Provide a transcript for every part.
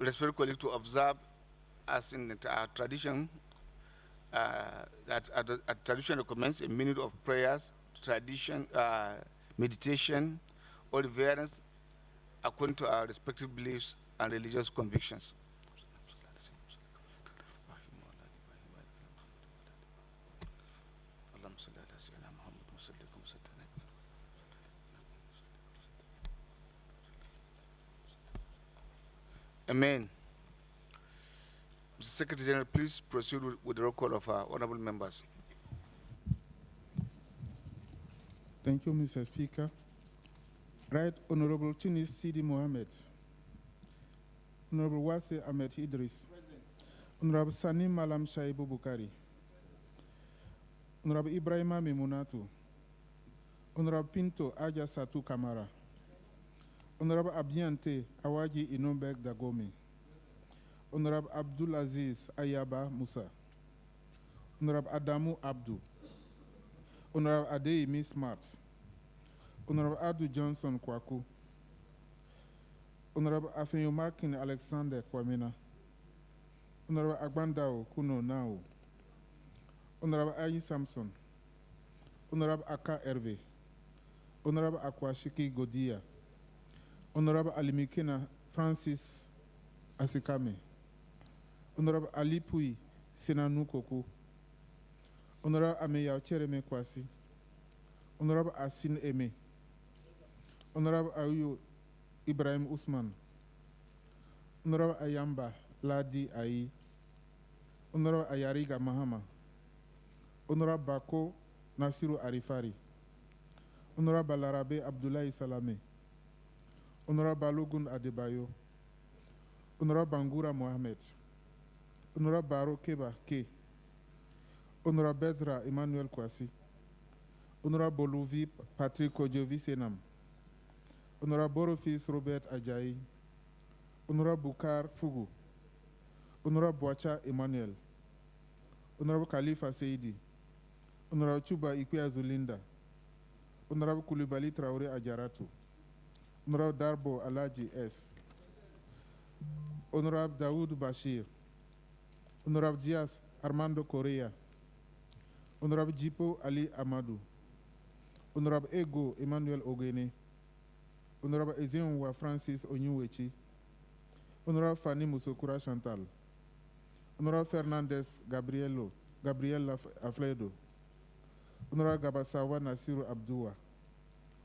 respected colleagues, to observe, as in our tradition, that a tradition recommends a minute of prayers, tradition, meditation, or reverence according to our respective beliefs and religious convictions. Amen. Mr. Secretary General, please proceed with the roll call of our honorable members. Thank you, Mr. Speaker. Right Honorable Tunis Sidi Mohammed. Honorable Wase Ahmed Idris. Present. Honorable Sani Malam Shaibu Bukari. Honorable Ibrahima Mimunatu. Honorable Pinto Aja Satu Kamara. Honorable Abiante Awaji Inombek Dagome. Honorable Abdul Aziz Ayaba Musa. Honorable Adamu Abdu. Honorable Adeimi Smart. Honorable Adu Johnson Kwaku. Honorable Afenyo Markin Alexander Kwamina. Honorable Agbandao Kuno Nao. Honorable Ayi Samson. Honorable Aka Hervé. Honorable Akwashiki Godia. Honorable Alimikena Francis Asikame. Honorable Ali Pui Senanu Koko. Honorable Ameya Chereme Kwasi. Honorable Asin Eme. Honorable Ayu Ibrahim Usman. Honorable Ayamba Ladi Ayi. Honorable Ayariga Mahama. Honorable Bako Nasiru Arifari. Honorable Larabe Abdullahi Salame. Honorable Balogun Adebayo. Honorable Bangura Mohamed. Honorable Baro Keba K. Honorable Bezra Emmanuel Kwasi. Honorable Boluvi Patrick Ojovi Senam. Honorable Borofis Robert Ajayi. Honorable Bukar Fugu. Honorable Boacha Emmanuel. Honorable Khalifa Seidi. Honorable Chuba Ikwe Azulinda. Honorable Kulibali Traore Ajaratu. Honorable Darbo Alaji S. Honorable Daoud Bashir. Honorable Diaz Armando Correa. Honorable Jipo Ali Amadou. Honorable Ego Emmanuel Ogene. Honorable Ezenwa Francis Onyuwechi. Honorable Fanny Musokura Chantal. Honorable Fernandez Gabriel Afledo. Honorable Gabasawa Nasiru Abdua.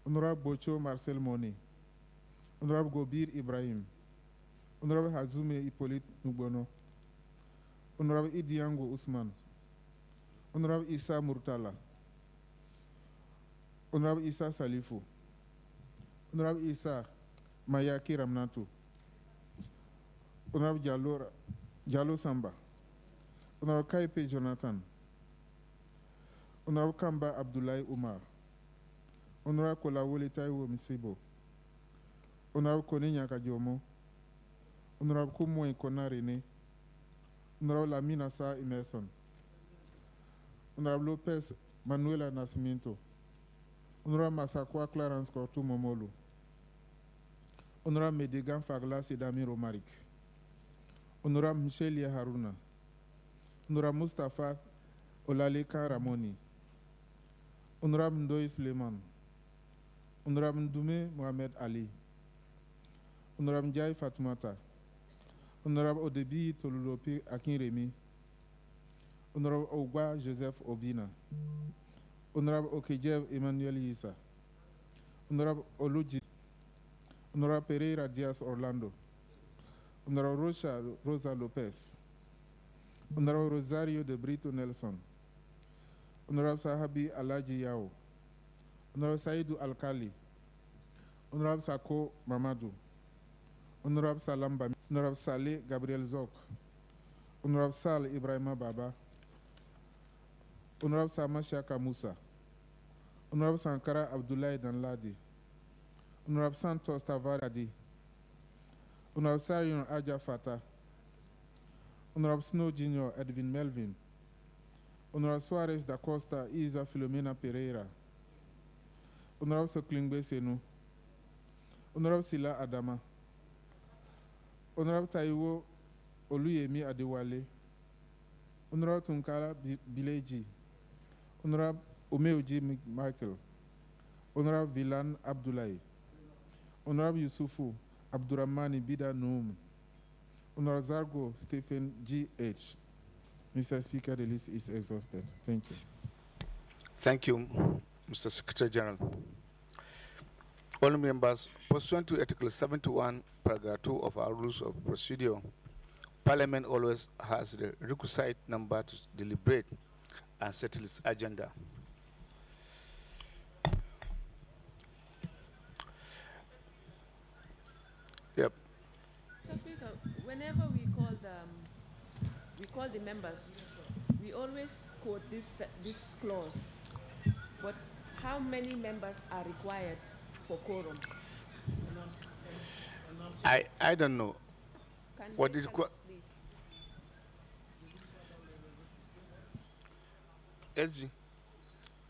Honorable Bocho Marcel Mone. Honorable Gobir Ibrahim. Honorable Hazume Hippolyte Nubono. Honorable Idiango Usman. Honorable Issa Murtala. Honorable Issa Salifu. Honorable Issa Mayaki Ramnatu. Honorable Jalo Samba. Honorable Kaipe Jonathan. Honorable Kamba Abdullahi Umar. Honorable Kolawole Taiwo Misibo. Honorable Kone Kajomo. Honorable Kumo Ikona Rene. Honorable Lamina Sa Emerson. Honorable Lopez Manuela Nascimento. Honorable Masakwa Clarence Kortu Momolu. Honorable Medegan Fagla Sedami Romarik. Honorable Michelia Haruna. Honorable Mustafa Olaleka Ramoni. Honorable Ndoye Suleiman. Honorable Ndume Mohamed Ali. Honorable Ndiaye Fatoumata. Honorable Odebi Tolulope Akinremi. Honorable Ogba Joseph Obina. Honorable Okejev Emmanuel Yissa. Honorable Oluji. Honorable Pereira Diaz Orlando. Honorable Rosa Lopez. Honorable Rosario de Brito Nelson. Honorable Sahabi Alaji Yao. Honorable Saidu Alkali. Honorable Sako Mamadou. Honorable Salamba. Honorable Saleh Gabriel Zok. Honorable Sal Ibrahima Baba. Honorable Sama Shaka Musa. Honorable Sankara Abdullahi Danladi. Honorable Santos Tavaradi. Honorable Sarion Aja Fata. Honorable Snow Jr. Edwin Melvin. Honorable Suarez da Costa Isa Filomena Pereira. Honorable Soklingbe Senu. Honorable Sila Adama. Honorable Taiwo Oluyemi Adewale, Honorable Tunkara Bileji, Honorable Omeuji Michael, Honorable Vilan Abdullahi, Honorable Yusufu Abdurrahmani Bida Noum, Honorable Zargo Stephen G.H. Mr. Speaker, the list is exhausted. Thank you. Thank you, Mr. Secretary General. All members, pursuant to Article 71, Paragraph 2 of our Rules of Procedure, Parliament always has the requisite number to deliberate and settle its agenda. Yep. Mr. Speaker, whenever we call the members, we always quote this clause. But how many members are required for quorum? I don't know. What did please? SG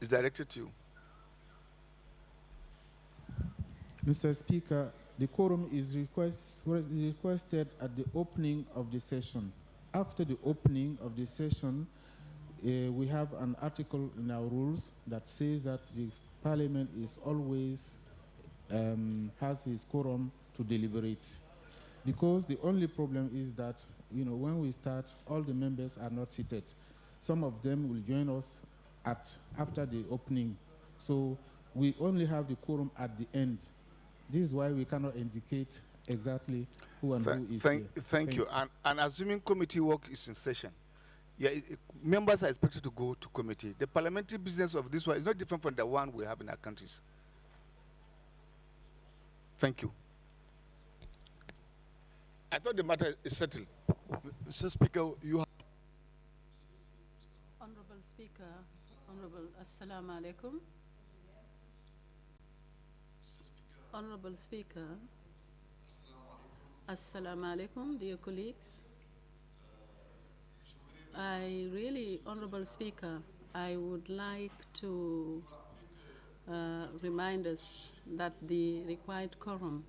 is directed to you. Mr. Speaker, the quorum is requested at the opening of the session. After the opening of the session, we have an article in our rules that says that the Parliament is always has his quorum to deliberate. Because the only problem is that, when we start, all the members are not seated. Some of them will join us after the opening. So we only have the quorum at the end. This is why we cannot indicate exactly who and who is here. Thank you. And assuming committee work is in session, members are expected to go to committee. The parliamentary business of this one is not different from the one we have in our countries. Thank you. I thought the matter is settled. Mr. Speaker, you have. Honorable Speaker, Honorable Assalamu alaikum. Honorable Speaker, Assalamu alaikum, dear colleagues. Honorable Speaker, I would like to remind us that the required quorum,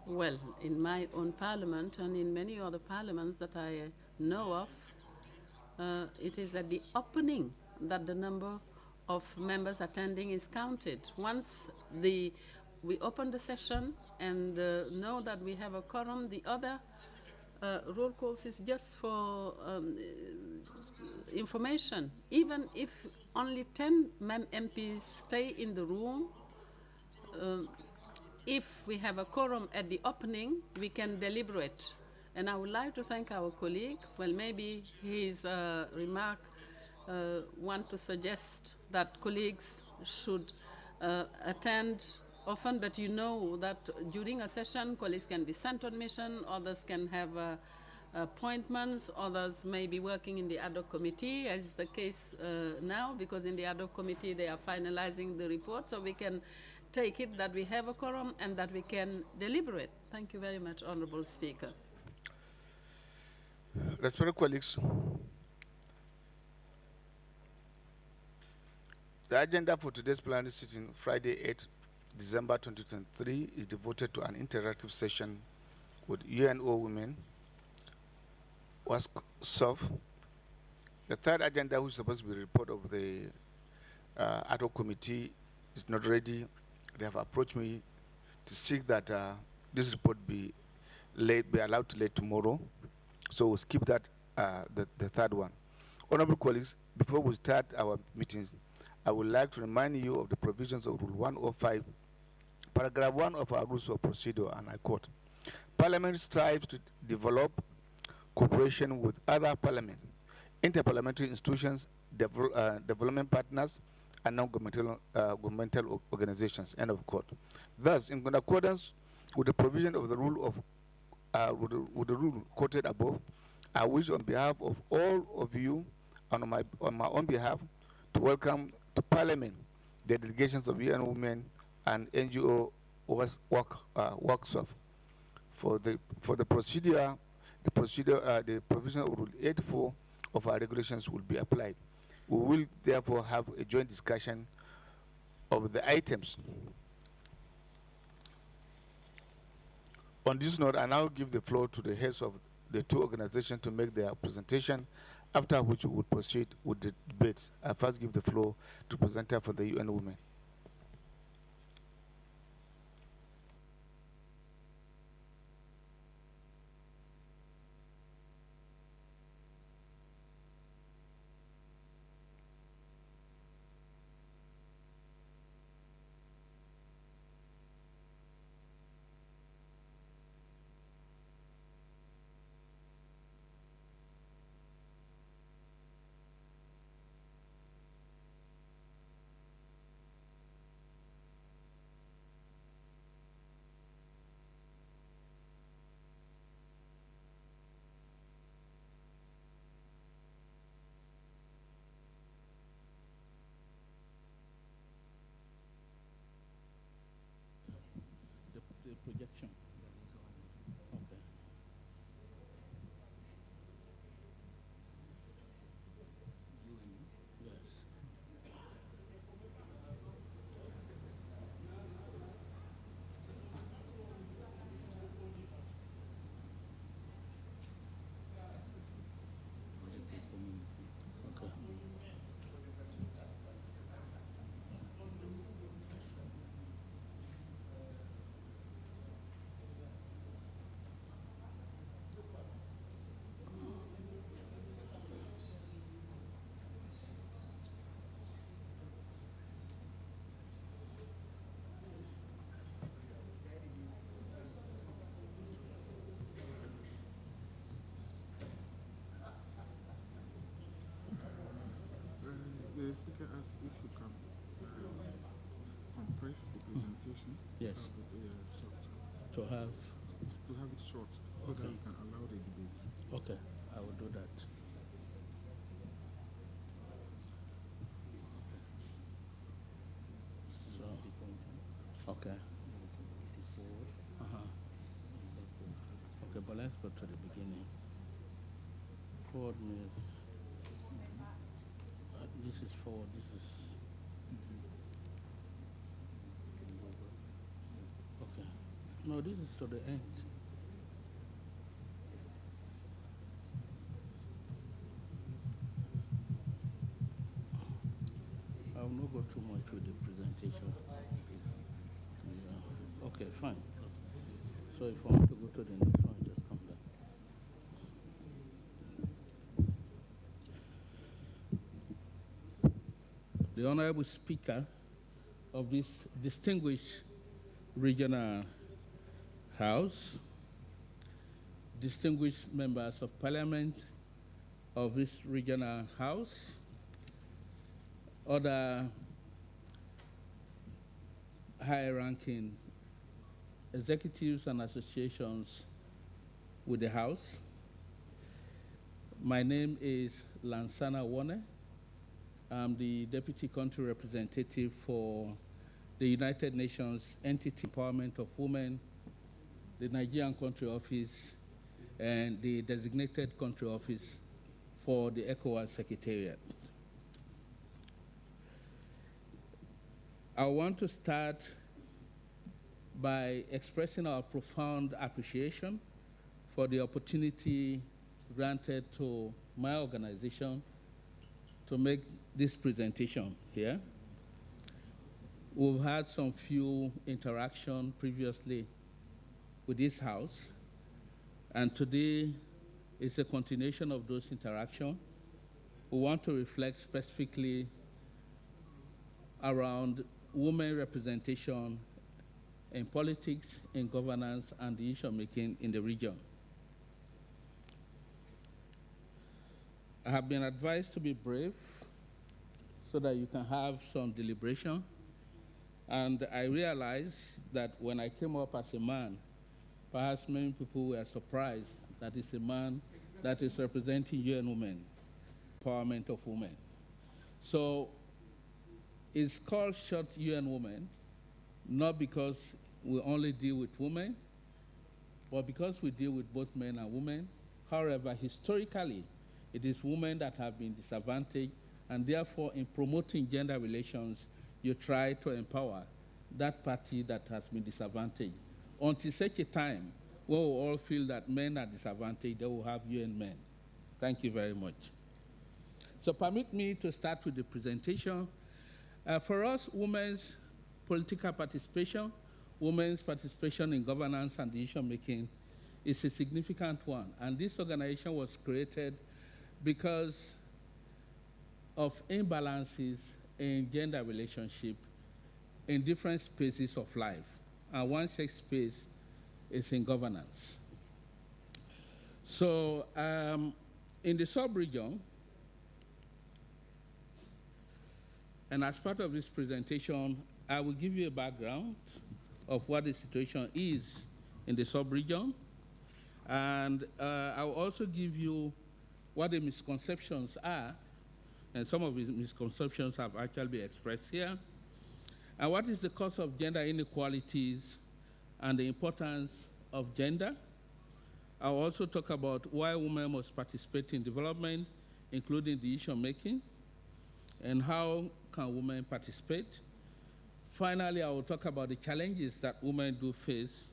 well, in my own parliament and in many other parliaments that I know of, it is at the opening that the number of members attending is counted. Once we open the session and know that we have a quorum, the other roll calls is just for information. Even if only 10 MPs stay in the room, if we have a quorum at the opening, we can deliberate. And I would like to thank our colleague. Well, maybe his remark want to suggest that colleagues should attend often, but you know that during a session, colleagues can be sent on mission, others can have appointments, others may be working in the ad hoc committee, as is the case now, because in the ad hoc committee they are finalizing the report, so we can take it that we have a quorum and that we can deliberate. Thank you very much, Honorable Speaker. Respected colleagues, the agenda for today's plenary sitting, Friday, 8th December 2023, is devoted to an interactive session with UNO women, WACSOF. The third agenda, which is supposed to be a report of the ad hoc committee, is not ready. They have approached me to seek that this report be allowed to late tomorrow. So we'll skip that, the third one. Honorable colleagues, before we start our meetings, I would like to remind you of the provisions of Rule 105, Paragraph 1 of our Rules of Procedure, and I quote, Parliament strives to develop cooperation with other parliaments, interparliamentary institutions, development partners, and non-governmental organizations, end of quote. Thus, in accordance with the provision of the rule of with the rule quoted above, I wish on behalf of all of you and on my own behalf to welcome to Parliament the delegations of UN Women and NGO WACSOF. For the procedure, the provision of Rule 84 of our regulations will be applied. We will therefore have a joint discussion of the items On this note, I now give the floor to the heads of the two organizations to make their presentation, after which we would proceed with the debate. I first give the floor to the presenter for the UN Women. The projection. Okay. Yes. Okay. The speaker asked if you can compress the presentation. Yes. With a short, To have. to have it short, so that we can allow the debates. Okay, I will do that. So, okay. This is forward. Okay, but let's go to the beginning. Forward means this is forward. This is okay. No, this is to the end. I will not go too much with the presentation. Yeah. Okay, fine. So if I want to go to the next one, just come back. The Honorable Speaker of this distinguished regional house, distinguished members of parliament of this regional house, other high-ranking executives and associations with the house. My name is Lansana Wane. I'm the Deputy Country Representative for the United Nations Entity Empowerment of Women, the Nigerian Country Office, and the Designated Country Office for the ECOWAS Secretariat. I want to start by expressing our profound appreciation for the opportunity granted to my organization to make this presentation here. We've had some few interaction previously with this house, and today is a continuation of those interactions. We want to reflect specifically around women representation in politics, in governance, and decision-making in the region. I have been advised to be brave so that you can have some deliberation. And I realized that when I came up as a man, perhaps many people were surprised that it's a man that is representing UN Women, empowerment of women. So it's called short UN Women, not because we only deal with women, but because we deal with both men and women. However, historically, it is women that have been disadvantaged, and therefore, in promoting gender relations, you try to empower that party that has been disadvantaged until such a time we will all feel that men are disadvantaged, they will have UN men. Thank you very much. So permit me to start with the presentation. For us, women's political participation, women's participation in governance and decision-making is a significant one. And this organization was created because of imbalances in gender relationship in different spaces of life. And one such space is in governance. So in the sub-region, and as part of this presentation, I will give you a background of what the situation is in the sub-region. And I will also give you what the misconceptions are, and some of the misconceptions have actually been expressed here, and what is the cause of gender inequalities and the importance of gender. I'll also talk about why women must participate in development, including decision-making, and how can women participate. Finally, I will talk about the challenges that women do face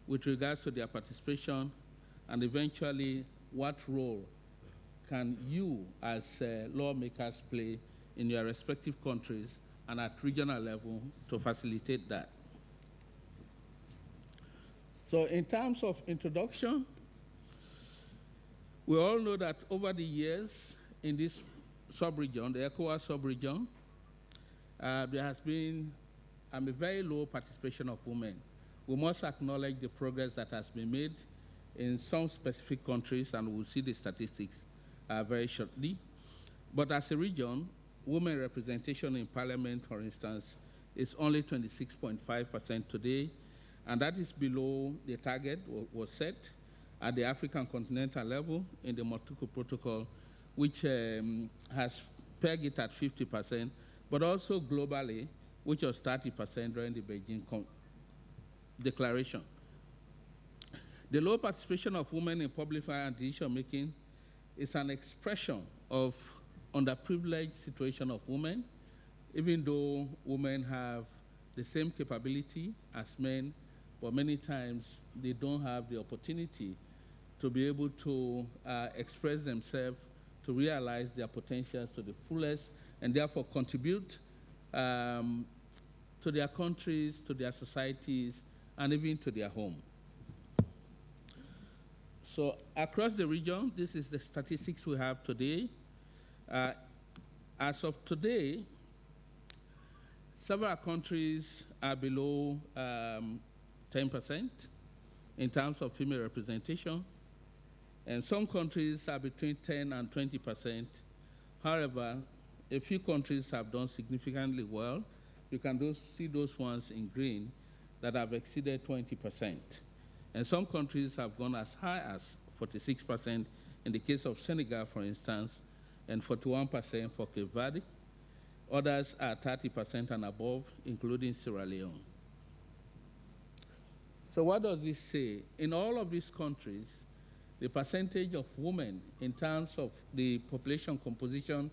with regards to their participation, and eventually what role can you as lawmakers play in your respective countries and at regional level to facilitate that. So in terms of introduction, we all know that over the years in this sub-region, the ECOWAS sub-region, there has been a very low participation of women. We must acknowledge the progress that has been made in some specific countries, and we'll see the statistics very shortly. But as a region, women representation in parliament, for instance, is only 26.5% today, and that is below the target was set at the African continental level in the Montego Protocol, which has pegged it at 50%, but also globally, which was 30% during the Beijing Declaration. The low participation of women in public life and decision-making is an expression of underprivileged situation of women, even though women have the same capability as men, but many times they don't have the opportunity to be able to express themselves, to realize their potentials to the fullest, and therefore contribute to their countries, to their societies, and even to their home. So across the region, this is the statistics we have today. As of today, several countries are below 10% in terms of female representation, and some countries are between 10 and 20%. However, a few countries have done significantly well. You can see those ones in green that have exceeded 20%. And some countries have gone as high as 46% in the case of Senegal, for instance, and 41% for Cape Verde. Others are 30% and above, including Sierra Leone. So what does this say? In all of these countries, the percentage of women in terms of the population composition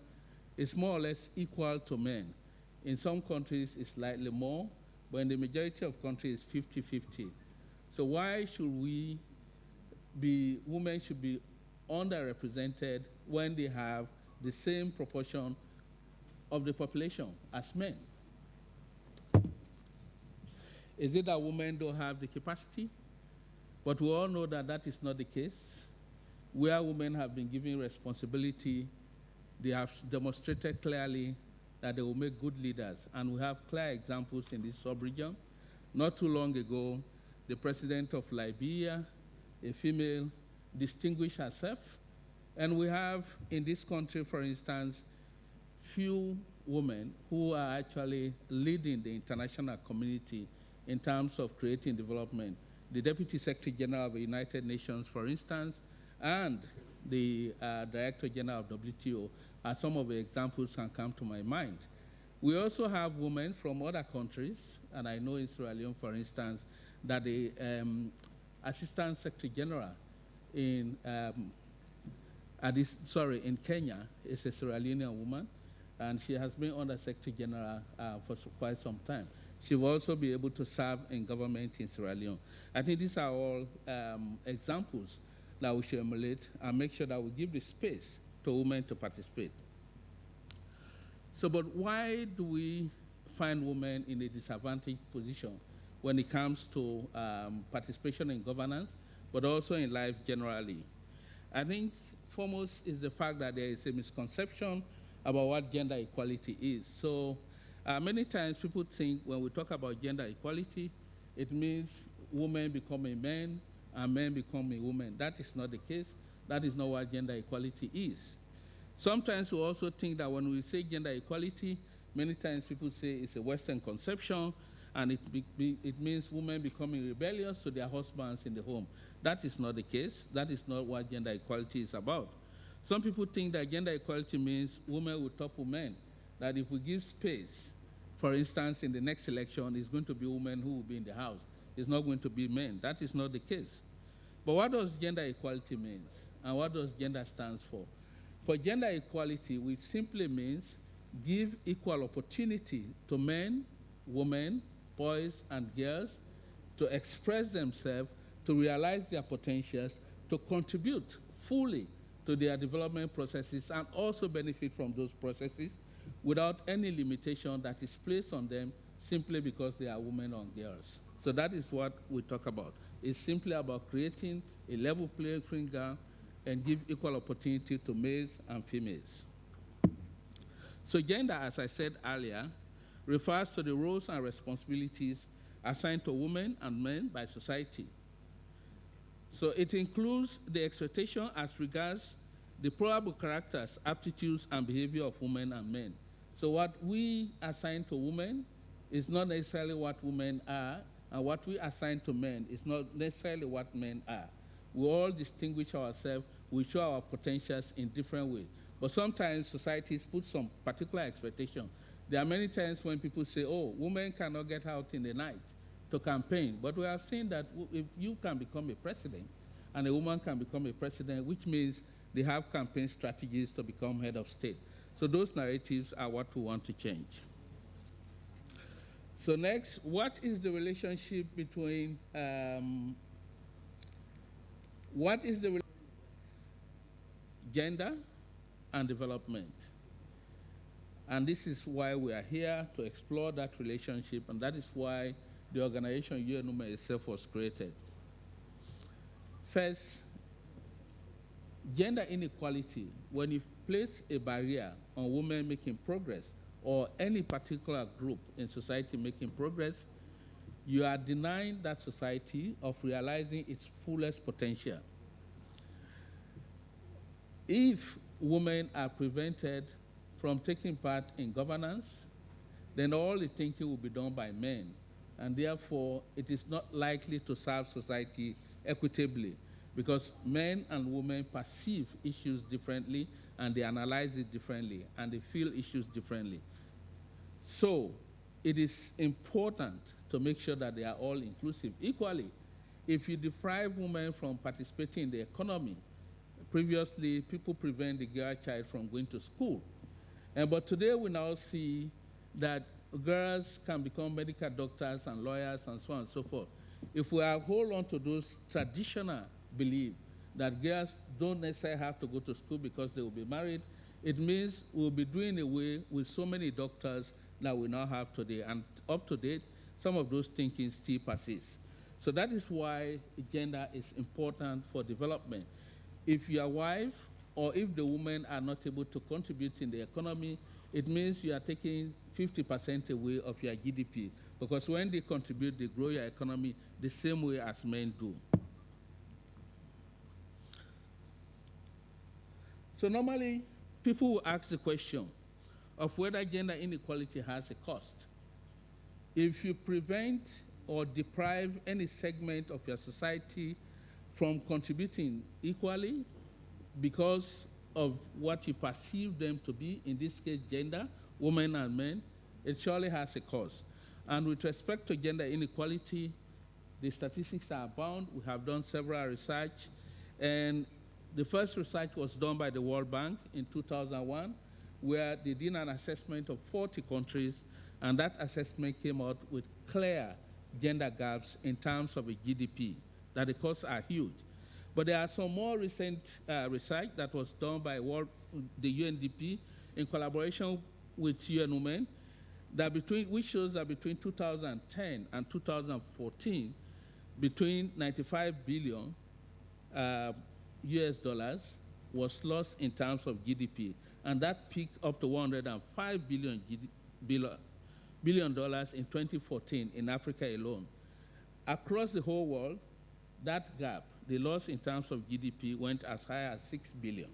is more or less equal to men. In some countries, it's slightly more, but in the majority of countries, 50-50. So why should women should be underrepresented when they have the same proportion of the population as men? Is it that women don't have the capacity? But we all know that that is not the case. Where women have been given responsibility, they have demonstrated clearly that they will make good leaders. And we have clear examples in this sub-region. Not too long ago, the president of Liberia, a female, distinguished herself. And we have in this country, for instance, few women who are actually leading the international community in terms of creating development. The Deputy Secretary General of the United Nations, for instance, and the Director General of WTO are some of the examples that come to my mind. We also have women from other countries, and I know in Sierra Leone, for instance, that the Assistant Secretary General in in Kenya is a Sierra Leonean woman, and she has been Under Secretary General for quite some time. she will also be able to serve in government in Sierra Leone. I think these are all examples that we should emulate and make sure that we give the space to women to participate. So, but why do we find women in a disadvantaged position when it comes to participation in governance, but also in life generally? I think foremost is the fact that there is a misconception about what gender equality is. So many times people think when we talk about gender equality, it means women becoming men and men becoming women. That is not the case. That is not what gender equality is. Sometimes we also think that when we say gender equality, many times people say it's a Western conception, and it means women becoming rebellious to their husbands in the home. That is not the case. That is not what gender equality is about. Some people think that gender equality means women will topple men, that if we give space, for instance, in the next election, it's going to be women who will be in the house. It's not going to be men. That is not the case. But what does gender equality mean? And what does gender stand for? For gender equality, which simply means give equal opportunity to men, women, boys, and girls to express themselves, to realize their potentials, to contribute fully to their development processes, and also benefit from those processes without any limitation that is placed on them simply because they are women or girls. So that is what we talk about. It's simply about creating a level playing field and give equal opportunity to males and females. So gender, as I said earlier, refers to the roles and responsibilities assigned to women and men by society. So it includes the expectation as regards the probable characters, aptitudes, and behavior of women and men. So what we assign to women is not necessarily what women are, and what we assign to men is not necessarily what men are. We all distinguish ourselves, we show our potentials in different ways. But sometimes societies put some particular expectation. There are many times when people say, oh, women cannot get out in the night to campaign. But we have seen that if you can become a president, and a woman can become a president, which means they have campaign strategies to become head of state. So those narratives are what we want to change. So next, what is the relationship between, gender and development? And this is why we are here, to explore that relationship, and that is why the organization UNWOMEN itself was created. First, gender inequality, when you place a barrier on women making progress, or any particular group in society making progress, you are denying that society of realizing its fullest potential. If women are prevented from taking part in governance, then all the thinking will be done by men, and therefore it is not likely to serve society equitably, because men and women perceive issues differently, and they analyze it differently, and they feel issues differently. So it is important to make sure that they are all inclusive. Equally, if you deprive women from participating in the economy, previously people prevent the girl child from going to school. But today we now see that girls can become medical doctors and lawyers and so on and so forth. If we hold on to those traditional beliefs that girls don't necessarily have to go to school because they will be married, it means we'll be doing away with so many doctors that we now have today. And up to date, some of those thinking still persist. So that is why gender is important for development. If your wife or if the women are not able to contribute in the economy, it means you are taking 50% away of your GDP, because when they contribute, they grow your economy the same way as men do. So normally, people will ask the question of whether gender inequality has a cost. If you prevent or deprive any segment of your society from contributing equally because of what you perceive them to be, in this case gender, women and men, it surely has a cost. And with respect to gender inequality, the statistics are abound. We have done several research, and the first research was done by the World Bank in 2001, where they did an assessment of 40 countries, And that assessment came out with clear gender gaps in terms of a GDP, that the costs are huge. But there are some more recent research that was done by the UNDP in collaboration with UN Women, which shows that between 2010 and 2014, between 95 billion US dollars was lost in terms of GDP, and that peaked up to 105 billion dollars in 2014 in Africa alone. Across the whole world, that gap, the loss in terms of GDP, went as high as $6 billion.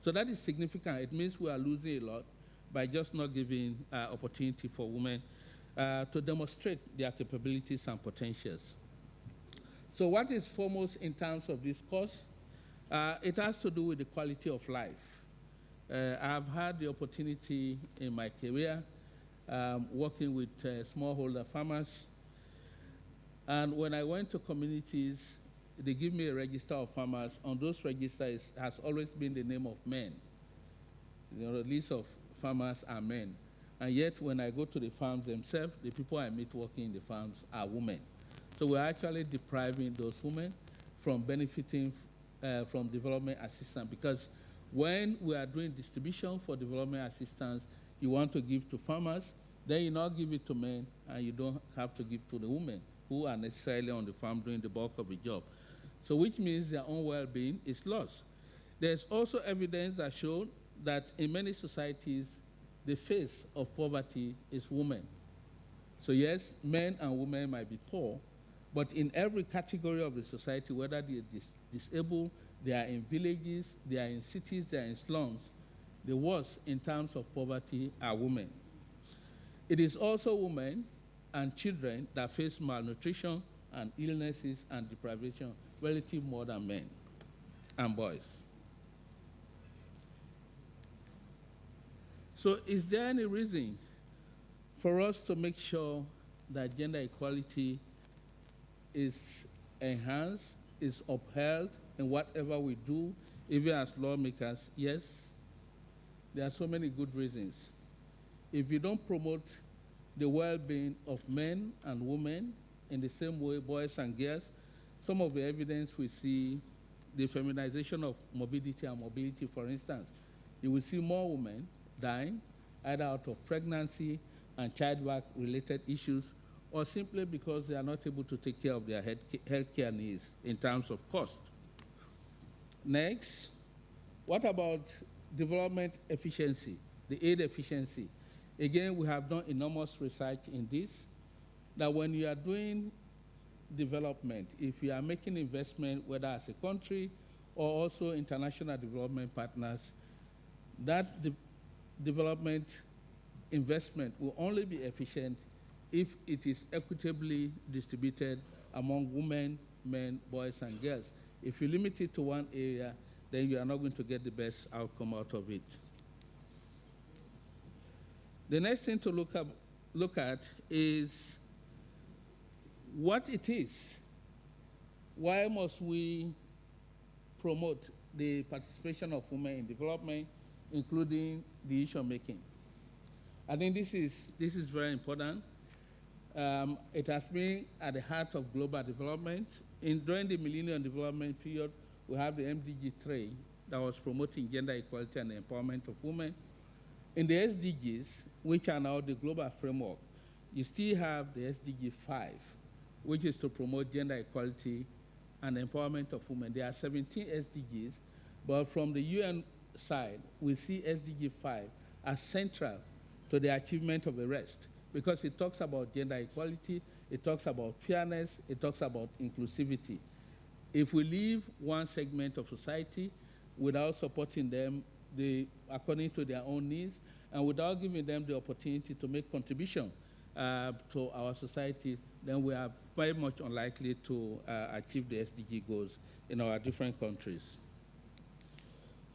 So that is significant. It means we are losing a lot by just not giving opportunity for women to demonstrate their capabilities and potentials. So what is foremost in terms of this course? It has to do with the quality of life. I've had the opportunity in my career working with smallholder farmers. And when I went to communities, they give me a register of farmers. On those registers has always been the name of men. You know, the list of farmers are men. And yet, when I go to the farms themselves, the people I meet working in the farms are women. So we're actually depriving those women from benefiting from development assistance, because when we are doing distribution for development assistance, you want to give to farmers, then you not give it to men, and you don't have to give to the women who are necessarily on the farm doing the bulk of the job. So which means their own well-being is lost. There's also evidence that shows that in many societies, the face of poverty is women. So yes, men and women might be poor, but in every category of the society, whether they are disabled, they are in villages, they are in cities, they are in slums, the worst in terms of poverty are women. It is also women and children that face malnutrition and illnesses and deprivation relative more than men and boys. So is there any reason for us to make sure that gender equality is enhanced, is upheld in whatever we do, even as lawmakers? Yes, there are so many good reasons. If you don't promote the well-being of men and women in the same way, boys and girls, some of the evidence we see, the feminization of morbidity and mobility, for instance, you will see more women dying, either out of pregnancy and childbirth-related issues, or simply because they are not able to take care of their healthcare needs in terms of cost. Next, what about development efficiency, the aid efficiency? Again, we have done enormous research in this, that when you are doing development, if you are making investment, whether as a country or also international development partners, that development investment will only be efficient if it is equitably distributed among women, men, boys, and girls. If you limit it to one area, then you are not going to get the best outcome out of it. The next thing to look at is what it is. Why must we promote the participation of women in development, including the issue making? I think this is very important. It has been at the heart of global development. During the Millennium Development period, we have the MDG 3 that was promoting gender equality and the empowerment of women. In the SDGs, which are now the global framework, you still have the SDG 5, which is to promote gender equality and empowerment of women. There are 17 SDGs, but from the UN side, we see SDG 5 as central to the achievement of the rest, because it talks about gender equality, it talks about fairness, it talks about inclusivity. If we leave one segment of society without supporting them according to their own needs, and without giving them the opportunity to make contribution to our society, then we are very much unlikely to achieve the SDG goals in our different countries.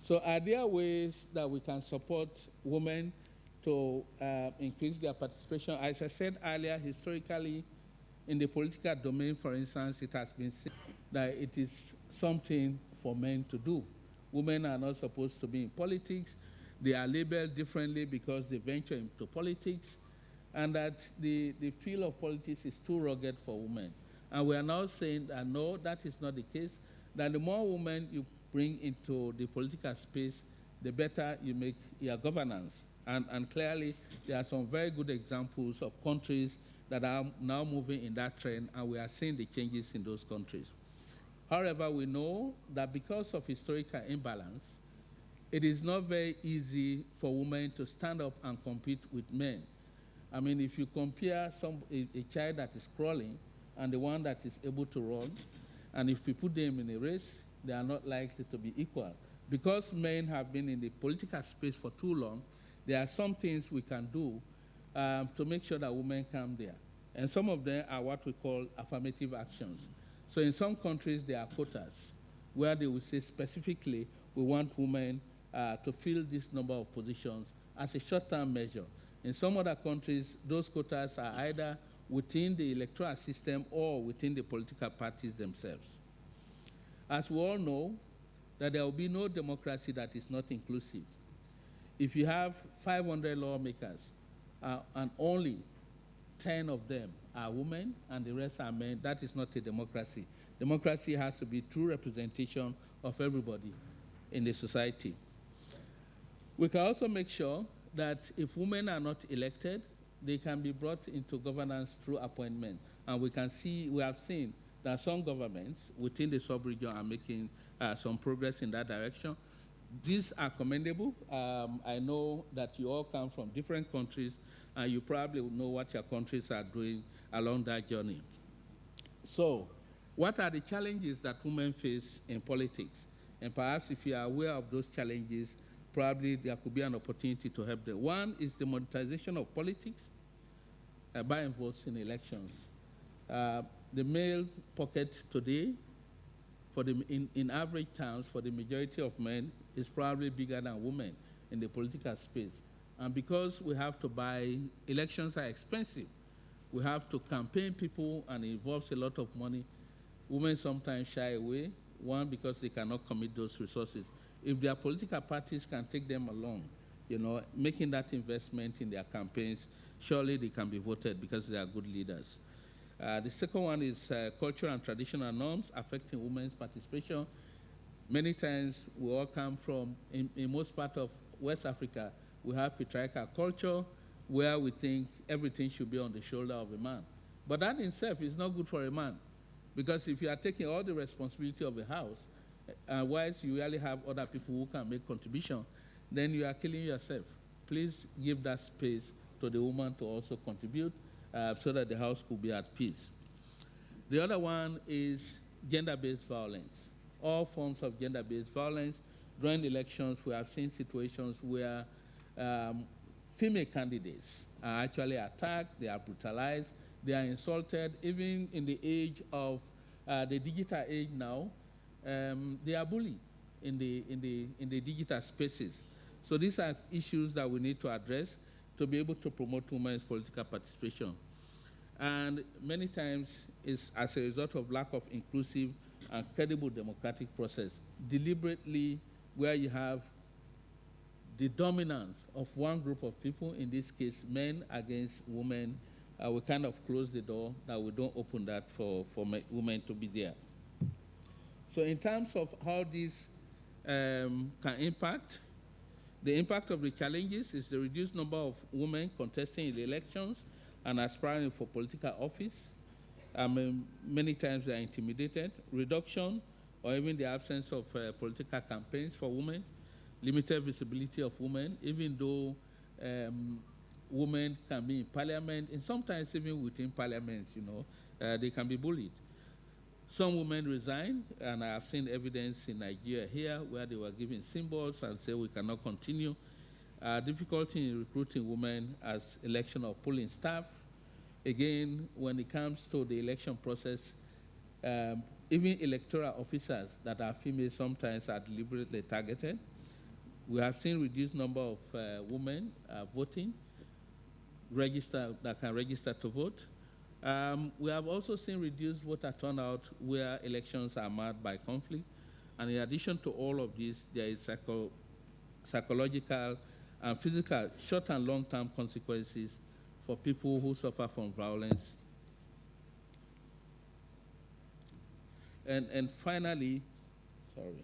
So are there ways that we can support women to increase their participation? As I said earlier, historically, in the political domain, for instance, it has been seen that it is something for men to do. Women are not supposed to be in politics. they are labeled differently because they venture into politics, and that the field of politics is too rugged for women. And we are now saying that no, that is not the case, that the more women you bring into the political space, the better you make your governance. And clearly, there are some very good examples of countries that are now moving in that trend, and we are seeing the changes in those countries. However, we know that because of historical imbalance, it is not very easy for women to stand up and compete with men. I mean, if you compare a child that is crawling and the one that is able to run, and if you put them in a race, they are not likely to be equal. Because men have been in the political space for too long, there are some things we can do to make sure that women come there. And some of them are what we call affirmative actions. So in some countries, there are quotas where they will say specifically, we want women to fill this number of positions as a short-term measure. In some other countries, those quotas are either within the electoral system or within the political parties themselves. As we all know, that there will be no democracy that is not inclusive. If you have 500 lawmakers and only 10 of them are women and the rest are men, that is not a democracy. Democracy has to be true representation of everybody in the society. We can also make sure that if women are not elected, they can be brought into governance through appointment. And we have seen that some governments within the sub-region are making some progress in that direction. These are commendable. I know that you all come from different countries, and you probably know what your countries are doing along that journey. So, what are the challenges that women face in politics? And perhaps if you are aware of those challenges, probably there could be an opportunity to help them. One is the monetization of politics, buying votes in elections. The male pocket today, in average terms, for the majority of men, is probably bigger than women in the political space. And because we have to buy, elections are expensive. We have to campaign people, and it involves a lot of money. Women sometimes shy away, one, because they cannot commit those resources. If their political parties can take them along, making that investment in their campaigns, surely they can be voted because they are good leaders. The second one is cultural and traditional norms affecting women's participation. Many times we all come from, in most part of West Africa, we have patriarchal culture where we think everything should be on the shoulder of a man. But that in itself is not good for a man, because if you are taking all the responsibility of a house, whilst you really have other people who can make contribution, then you are killing yourself. Please give that space to the woman to also contribute so that the house could be at peace. The other one is gender-based violence. All forms of gender-based violence. During elections, we have seen situations where female candidates are actually attacked, they are brutalized, they are insulted. Even in the age of the digital age now, they are bullied in the digital spaces. So these are issues that we need to address to be able to promote women's political participation. And many times it's as a result of lack of inclusive and credible democratic process, deliberately where you have the dominance of one group of people, in this case men against women, we kind of close the door, that we don't open that for women to be there. So in terms of how this can impact, the impact of the challenges is the reduced number of women contesting in the elections and aspiring for political office. Many times they are intimidated. Reduction or even the absence of political campaigns for women. Limited visibility of women, even though women can be in parliament, and sometimes even within parliaments, they can be bullied. Some women resign, and I have seen evidence in Nigeria here where they were given symbols and say we cannot continue. Difficulty in recruiting women as election or polling staff. Again, when it comes to the election process, even electoral officers that are female sometimes are deliberately targeted. We have seen reduced number of women voting, that can register to vote. We have also seen reduced voter turnout where elections are marred by conflict. And in addition to all of this, there is psychological and physical short and long-term consequences for people who suffer from violence. And finally, sorry.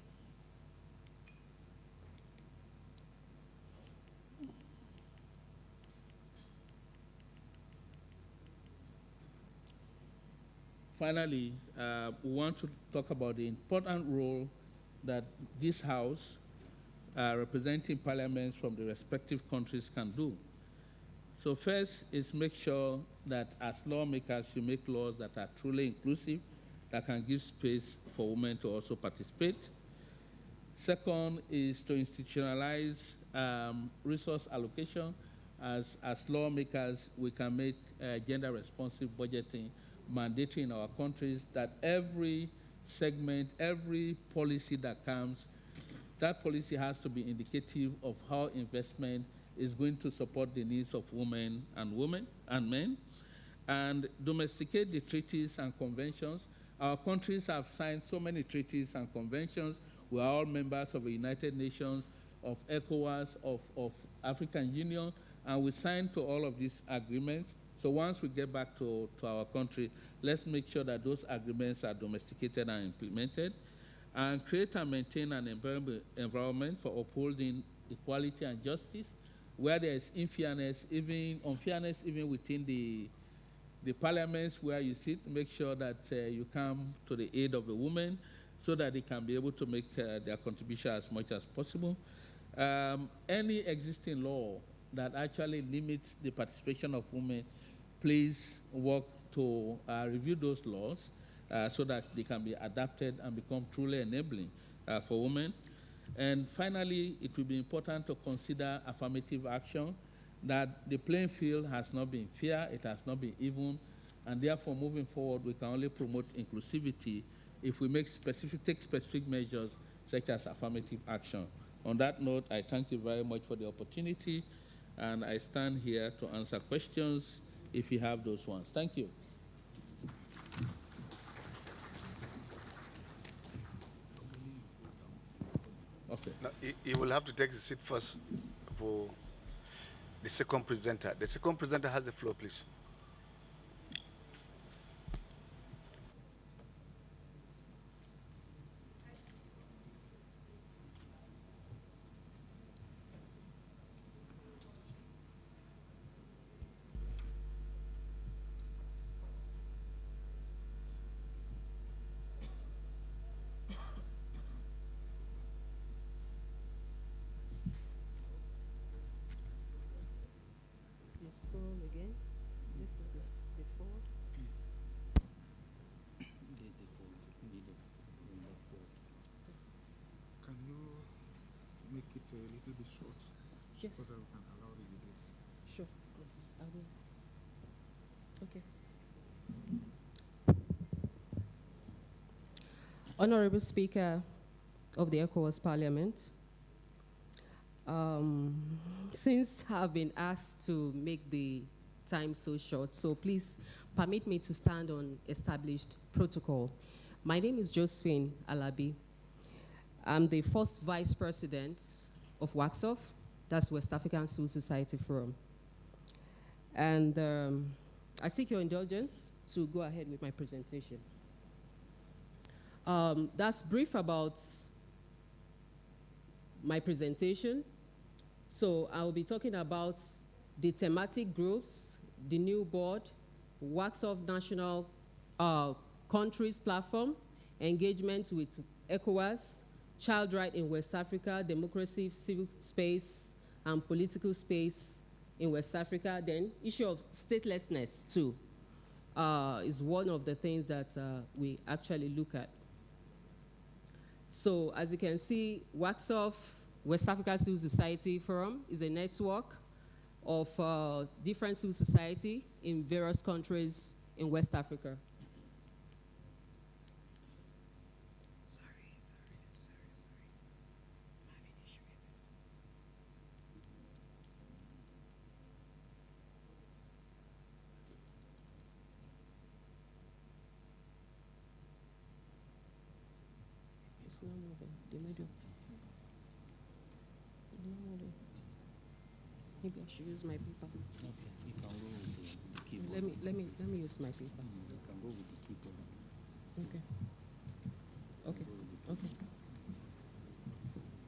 Finally, we want to talk about the important role that this House, representing parliaments from the respective countries, can do. So first is make sure that as lawmakers, you make laws that are truly inclusive, that can give space for women to also participate. Second is to institutionalize resource allocation. As lawmakers, we can make gender-responsive budgeting mandatory in our countries, that every segment, every policy that comes, that policy has to be indicative of how investment is going to support the needs of women and men, and domesticate the treaties and conventions. Our countries have signed so many treaties and conventions. We are all members of the United Nations, of ECOWAS, of African Union, and we signed to all of these agreements. So once we get back to our country, let's make sure that those agreements are domesticated and implemented, and create and maintain an environment for upholding equality and justice, where there is unfairness even within the parliaments where you sit. Make sure that you come to the aid of the women so that they can be able to make their contribution as much as possible. Any existing law that actually limits the participation of women, please work to review those laws so that they can be adapted and become truly enabling for women. And finally, it will be important to consider affirmative action, that the playing field has not been fair, it has not been even, and therefore moving forward, we can only promote inclusivity if we take specific measures such as affirmative action. On that note, I thank you very much for the opportunity, and I stand here to answer questions if you have those ones. Thank you. Okay. Now, you will have to take the seat first for the second presenter. The second presenter has the floor, please. Scroll again. This is the forward. There's a fold. Need a that fold. Can you make it a little bit short Yes. so that we can allow the debates? Sure. Yes, I will. Okay. Honorable Speaker of the ECOWAS Parliament, since I've been asked to make the time so short, so please permit me to stand on established protocol. My name is Josephine Alabi. I'm the first Vice President of WACSOF, that's West African Civil Society Forum. And I seek your indulgence to go ahead with my presentation. That's brief about my presentation. So I'll be talking about the thematic groups, the new board, WACSOF National Countries Platform, engagement with ECOWAS, child right in West Africa, democracy, civil space, and political space in West Africa. Then issue of statelessness too is one of the things that we actually look at. So as you can see, WACSOF, West Africa Civil Society Forum, is a network of different civil society in various countries in West Africa. It's not moving. The middle. It's not moving. Maybe I should use my paper. Okay, you can roll with the keyboard. Let me use my paper. You can roll with the keyboard. Okay. Okay. Okay.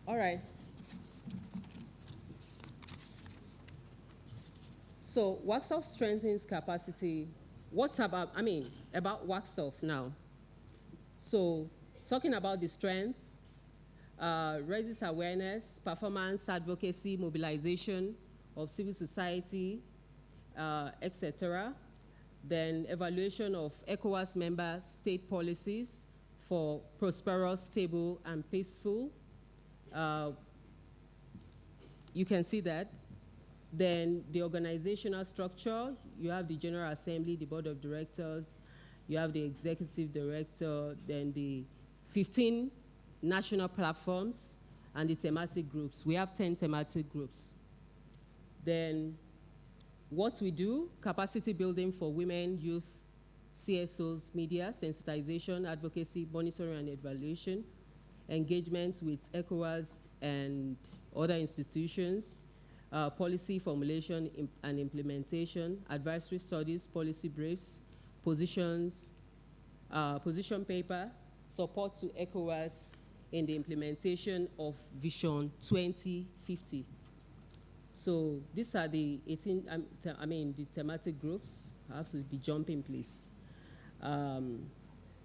All right. So WACSOF strengthens capacity. What's about WACSOF now? So talking about the strength, raises awareness, performance, advocacy, mobilization of civil society, etc. Then evaluation of ECOWAS member state policies for prosperous, stable, and peaceful. You can see that. Then the organizational structure, you have the General Assembly, the Board of Directors, you have the Executive Director, then the 15 national platforms, and the thematic groups. We have 10 thematic groups. Then what we do, capacity building for women, youth, CSOs, media, sensitization, advocacy, monitoring and evaluation, engagement with ECOWAS and other institutions, policy formulation and implementation, advisory studies, policy briefs, positions, position paper, support to ECOWAS in the implementation of Vision 2050. So these are the 18, the thematic groups. I have to be jumping, please.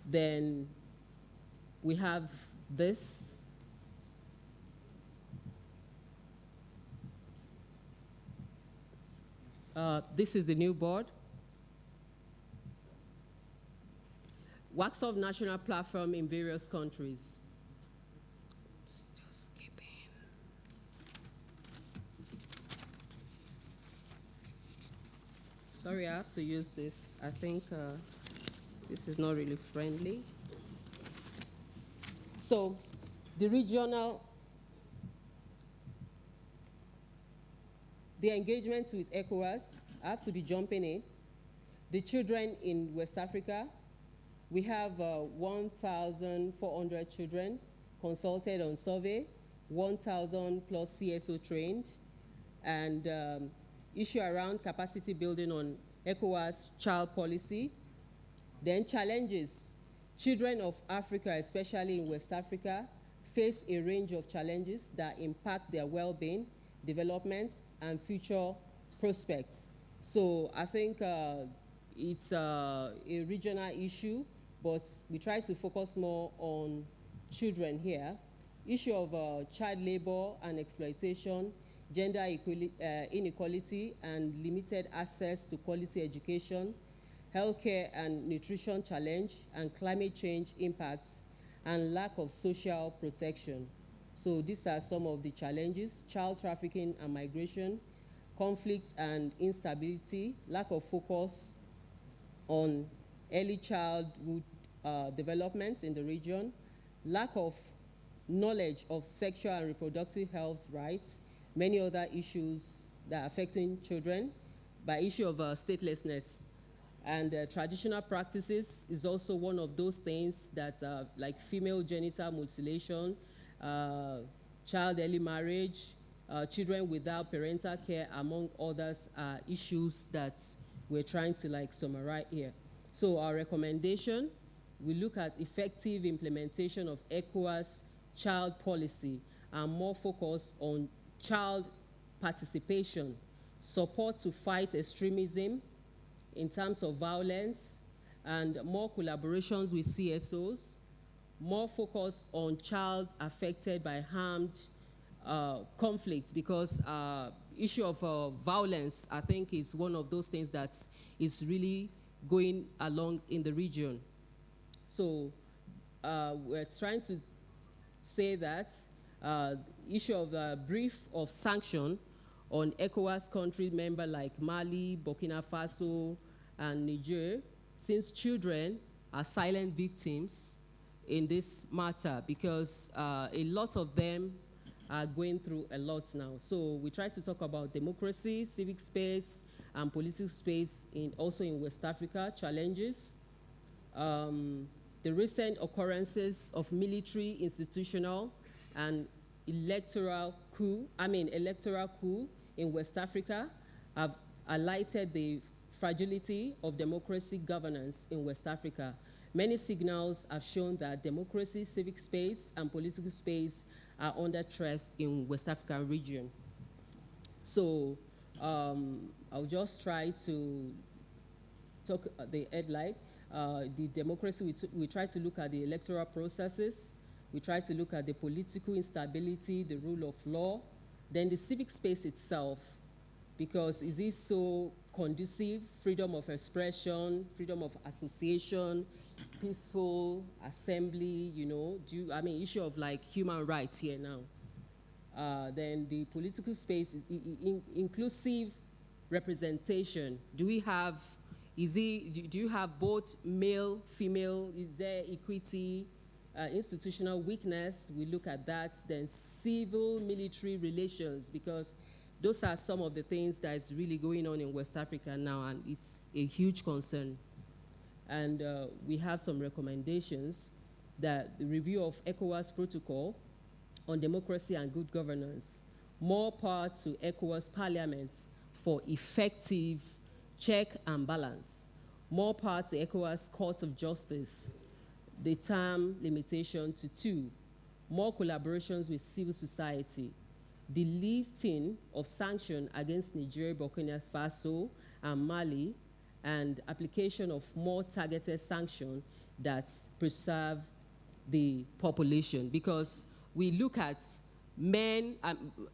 Then we have this. This is the new board. WACSOF national platform in various countries. Still skipping. Sorry, I have to use this. I think this is not really friendly. So the regional, the engagement with ECOWAS, I have to be jumping in. The children in West Africa, we have 1,400 children consulted on survey, 1,000 plus CSO trained, and issue around capacity building on ECOWAS child policy. Then challenges. Children of Africa, especially in West Africa, face a range of challenges that impact their well-being, development, and future prospects. So I think it's a regional issue, but we try to focus more on children here. Issue of child labor and exploitation, gender inequality and limited access to quality education, healthcare and nutrition challenge, and climate change impacts, and lack of social protection. So these are some of the challenges: child trafficking and migration, conflicts and instability, lack of focus on early childhood development in the region, lack of knowledge of sexual and reproductive health rights, many other issues that are affecting children, by issue of statelessness. And traditional practices is also one of those things that like female genital mutilation, child early marriage, children without parental care, among others, are issues that we're trying to summarize here. So our recommendation, we look at effective implementation of ECOWAS child policy and more focus on child participation, support to fight extremism in terms of violence, and more collaborations with CSOs, more focus on child affected by armed conflicts, because issue of violence, I think, is one of those things that is really going along in the region. So we're trying to say that issue of brief of sanction on ECOWAS country member like Mali, Burkina Faso, and Niger, since children are silent victims in this matter, because a lot of them are going through a lot now. So we try to talk about democracy, civic space, and political space also in West Africa, challenges. The recent occurrences of military, institutional, and electoral coup in West Africa have highlighted the fragility of democracy governance in West Africa. Many signals have shown that democracy, civic space, and political space are under threat in West African region. So I'll just try to talk the headline. The democracy, we try to look at the electoral processes. We try to look at the political instability, the rule of law, then the civic space itself, because is it so conducive, freedom of expression, freedom of association, peaceful assembly, you know, issue of like human rights here now. Then the political space is inclusive representation. Do you have both male, female? Is there equity? Institutional weakness, we look at that. Then civil military relations, because those are some of the things that is really going on in West Africa now, and it's a huge concern. And we have some recommendations that the review of ECOWAS protocol on democracy and good governance, more power to ECOWAS parliaments for effective check and balance, more power to ECOWAS courts of justice, the term limitation to 2, more collaborations with civil society, the lifting of sanction against Nigeria, Burkina Faso, and Mali, and application of more targeted sanction that preserve the population. Because we look at men,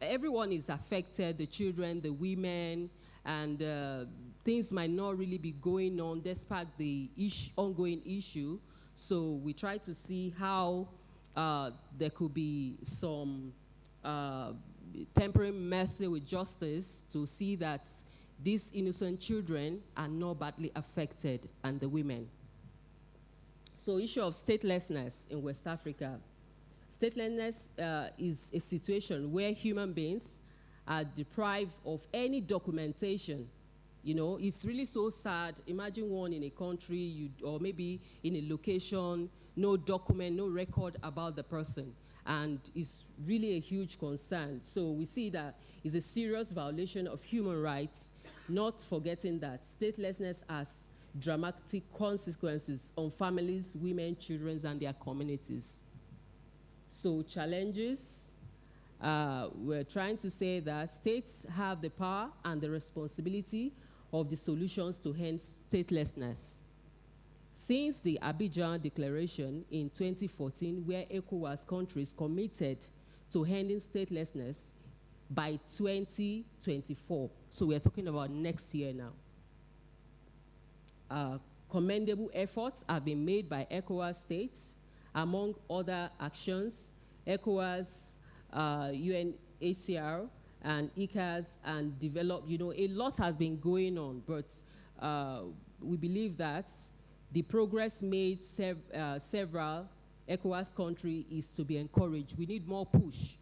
everyone is affected, the children, the women, and things might not really be going on despite the ongoing issue. So we try to see how there could be some temporary mercy with justice to see that these innocent children are not badly affected, and the women. So issue of statelessness in West Africa. Statelessness is a situation where human beings are deprived of any documentation. You know, it's really so sad. Imagine one in a country, or maybe in a location, no document, no record about the person. And it's really a huge concern. So we see that it's a serious violation of human rights, not forgetting that statelessness has dramatic consequences on families, women, children, and their communities. So challenges, we're trying to say that states have the power and the responsibility of the solutions to end statelessness. Since the Abidjan Declaration in 2014, where ECOWAS countries committed to ending statelessness by 2024, so we're talking about next year now. Commendable efforts have been made by ECOWAS states. Among other actions, ECOWAS, UNHCR, and ECAS, and develop, you know, a lot has been going on, but we believe that the progress made several ECOWAS countries is to be encouraged. We need more push.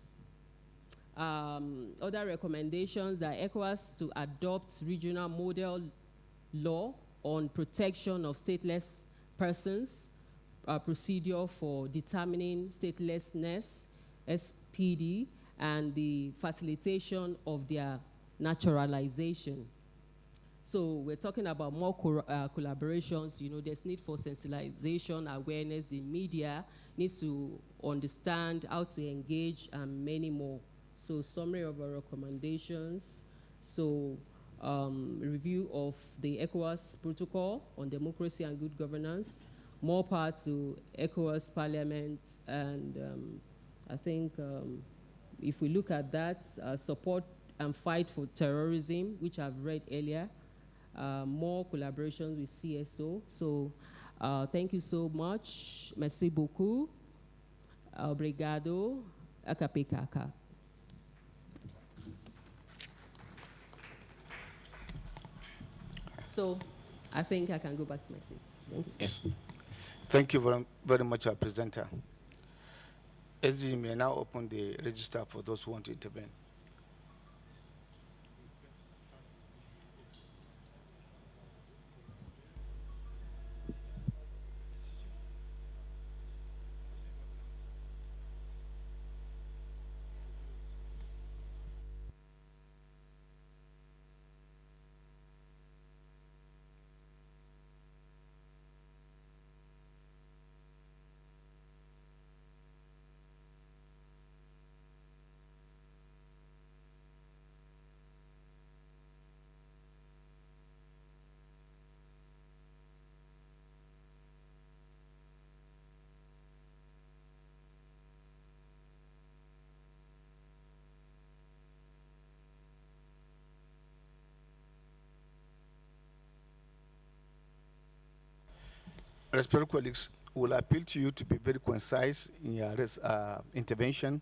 Other recommendations are ECOWAS to adopt regional model law on protection of stateless persons, procedure for determining statelessness, SPD, and the facilitation of their naturalization. So we're talking about more collaborations. You know, there's need for sensitization, awareness. The media needs to understand how to engage, and many more. So summary of our recommendations. So review of the ECOWAS protocol on democracy and good governance, more power to ECOWAS parliament, and I think if we look at that, support and fight for terrorism, which I've read earlier, more collaboration with CSO. So thank you so much. Merci beaucoup. Obrigado. Akapekaka. So I think I can go back to my seat. Thank you. Yes. Thank you very, very much, our presenter. As you may now open the register for those who want to intervene. Respected colleagues, will appeal to you to be very concise in your intervention.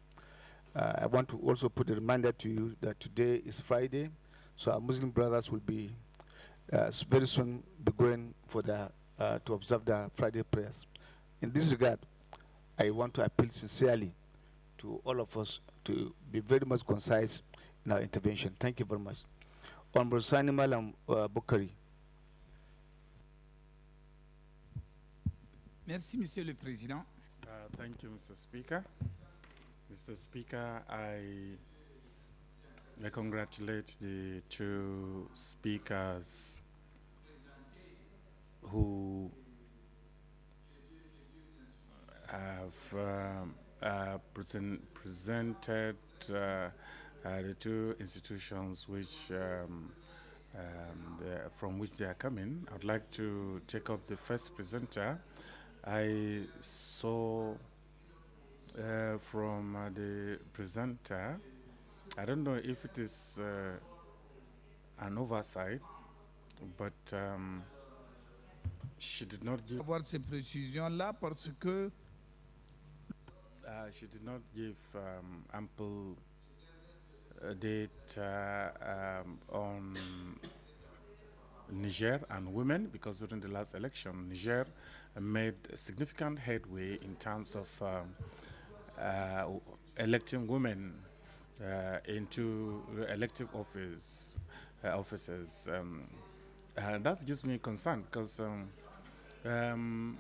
I want to also put a reminder to you that today is Friday, so our Muslim brothers will be very soon be going for to observe the Friday prayers. In this regard, I want to appeal sincerely to all of us to be very much concise in our intervention. Thank you very much. Honorable Sani Malam Bukari. Merci, Monsieur le Président. Thank you, Mr. Speaker. Mr. Speaker, I congratulate the two speakers who have presented the two institutions which from which they are coming. I'd like to take up the first presenter. I saw from the presenter, I don't know if it is an oversight, but she did not give. Avoir ces précisions-là parce que she did not give ample data on Niger and women, because during the last election, Niger made significant headway in terms of electing women into elective offices. That gives me concern because, and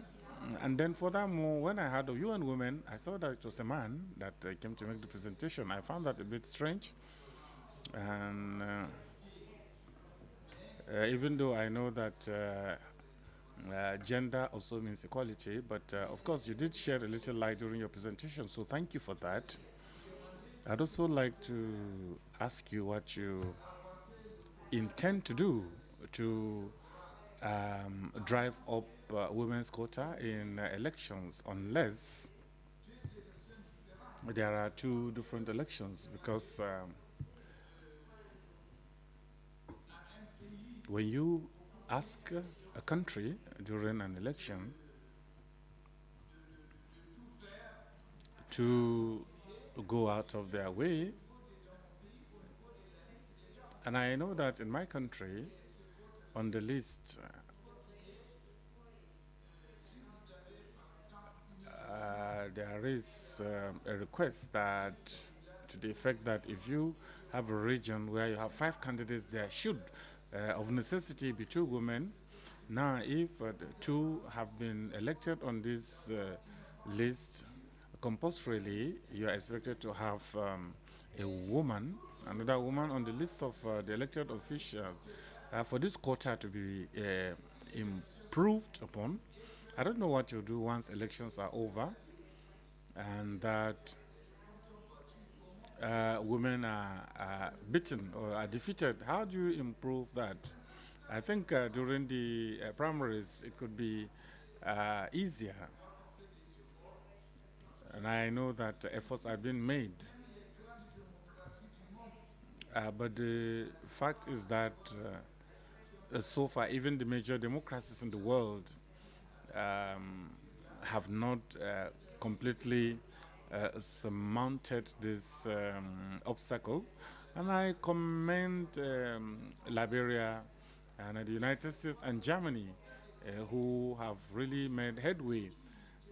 then furthermore, when I heard of UN Women, I saw that it was a man that came to make the presentation. I found that a bit strange, and even though I know that gender also means equality, but of course you did share a little light during your presentation, so thank you for that. I'd also like to ask you what you intend to do to drive up women's quota in elections, unless there are two different elections, because when you ask a country during an election to go out of their way, and I know that in my country, on the list, there is a request that, to the effect that if you have a region where you have 5 candidates, there should, of necessity, be 2 women. Now, if 2 have been elected on this list, compulsorily, you are expected to have a woman, another woman on the list of the elected officials for this quota to be improved upon. I don't know what you'll do once elections are over and that women are beaten or are defeated. How do you improve that? I think during the primaries it could be easier. And I know that efforts have been made. But the fact is that so far, even the major democracies in the world have not completely surmounted this obstacle. And I commend Liberia and the United States and Germany, who have really made headway.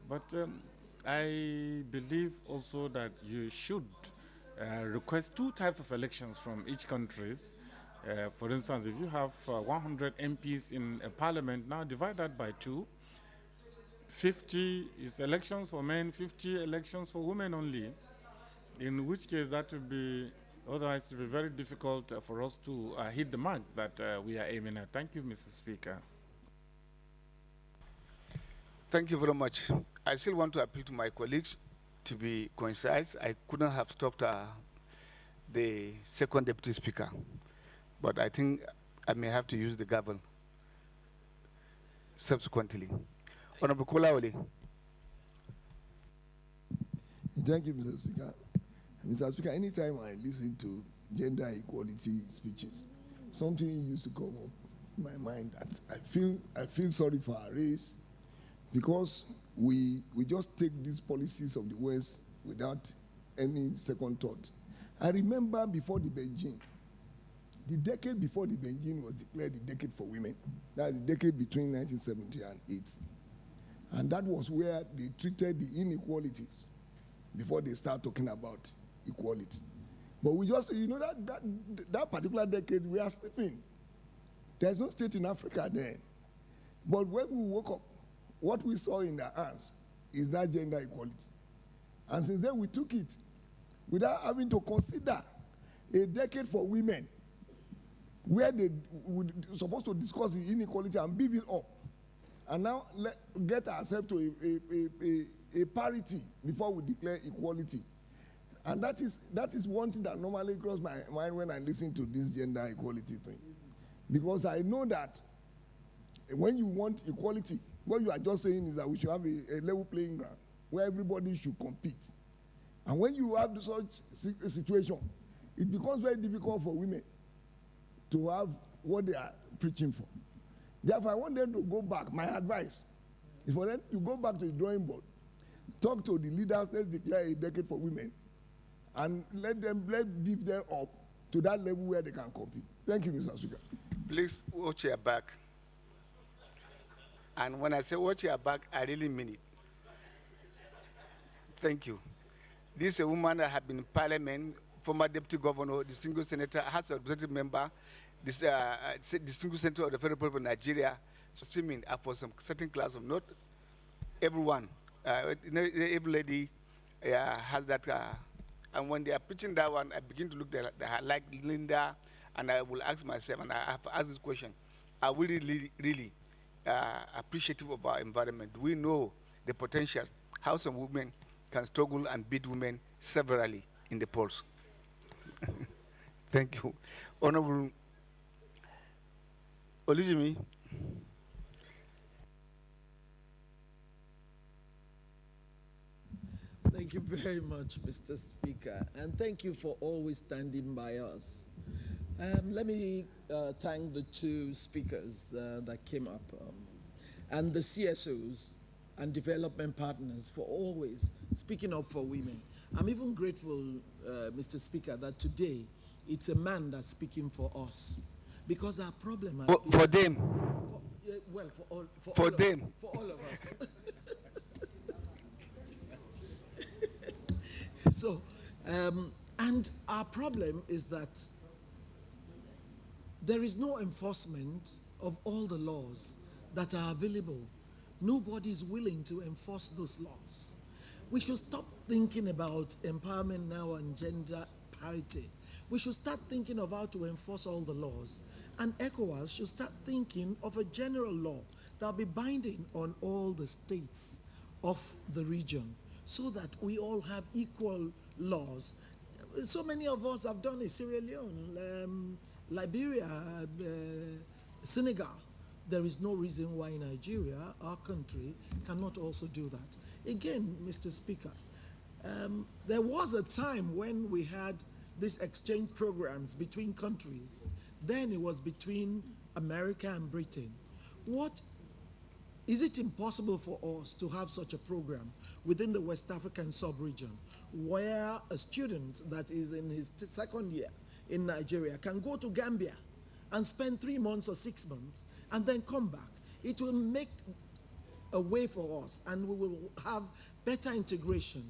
But I believe also that you should request 2 types of elections from each country. For instance, if you have 100 MPs in a parliament, now divide that by 2. 50 is elections for men, 50 elections for women only. In which case that would be, otherwise it would be very difficult for us to hit the mark that we are aiming at. Thank you, Mr. Speaker. Thank you very much. I still want to appeal to my colleagues to be concise. I couldn't have stopped the second deputy speaker, but I think I may have to use the gavel subsequently. Honorable Kolawole. Thank you, Mr. Speaker. Mr. Speaker, anytime I listen to gender equality speeches, something used to come up in my mind that I feel sorry for our race, because we just take these policies of the West without any second thought. I remember before the Beijing, the decade before the Beijing was declared the decade for women. That's the decade between 1970 and 80. And that was where they treated the inequalities before they start talking about equality. But we just, you know, that particular decade, we are sleeping. There's no state in Africa then. But when we woke up, what we saw in their hands is that gender equality. And since then, we took it without having to consider a decade for women, where they were supposed to discuss the inequality and beef it up. And now get ourselves to a parity before we declare equality. And that is one thing that normally crosses my mind when I listen to this gender equality thing. Because I know that when you want equality, what you are just saying is that we should have a level playing ground where everybody should compete. And when you have such a situation, it becomes very difficult for women to have what they are preaching for. Therefore, I want them to go back. My advice is for them to go back to the drawing board, talk to the leaders, let's declare a decade for women, and let beef them up to that level where they can compete. Thank you, Mr. Speaker. Please watch your back. And when I say watch your back, I really mean it. Thank you. This is a woman that had been in Parliament, former Deputy Governor, distinguished Senator, House of Representative member, distinguished Senator of the Federal Republic of Nigeria, streaming for some certain class of not everyone. Every lady has that. And when they are preaching that one, I begin to look at like Linda, and I will ask myself, and I have asked this question: are we really appreciative of our environment? Do we know the potential, how some women can struggle and beat women severally in the polls? Thank you. Honorable Olujimi. Thank you very much, Mr. Speaker, and thank you for always standing by us. Let me thank the two speakers that came up, and the CSOs and development partners for always speaking up for women. I'm even grateful, Mr. Speaker, that today it's a man that's speaking for us, because our problem for them. For all of us. So, and our problem is that there is no enforcement of all the laws that are available. Nobody is willing to enforce those laws. We should stop thinking about empowerment now and gender parity. We should start thinking of how to enforce all the laws. And ECOWAS should start thinking of a general law that will be binding on all the states of the region, so that we all have equal laws. So many of us have done it: Sierra Leone, Liberia, Senegal. There is no reason why Nigeria, our country, cannot also do that. Again, Mr. Speaker, there was a time when we had these exchange programs between countries. Then it was between America and Britain. Is it impossible for us to have such a program within the West African sub-region, where a student that is in his second year in Nigeria can go to Gambia and spend 3 months or 6 months and then come back? It will make a way for us, and we will have better integration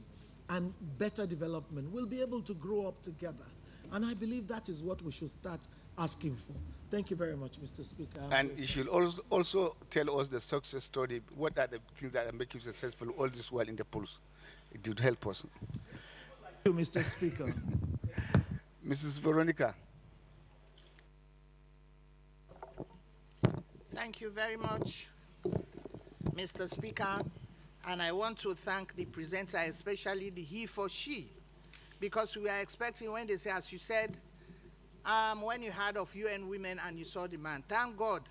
and better development. We'll be able to grow up together. And I believe that is what we should start asking for. Thank you very much, Mr. Speaker. And you should also tell us the success story. What are the things that make you successful all this while in the polls? It would help us. Thank you, Mr. Speaker. Mrs. Veronica. Thank you very much, Mr. Speaker. And I want to thank the presenter, especially the he for she, because we are expecting when they say, as you said, when you heard of UN Women and you saw the man, thank God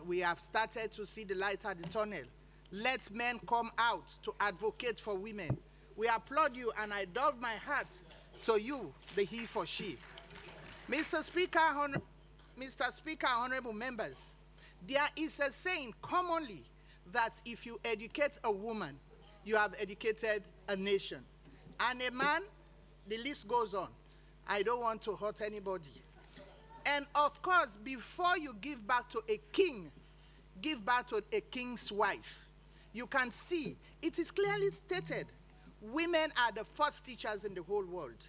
we have started to see the light at the tunnel. Let men come out to advocate for women. We applaud you, and I doff my hat to you, the he for she. Mr. Speaker, honorable members, there is a saying commonly that if you educate a woman, you have educated a nation. And a man, the list goes on. I don't want to hurt anybody. And of course, before you give back to a king, give back to a king's wife. You can see, it is clearly stated, women are the first teachers in the whole world.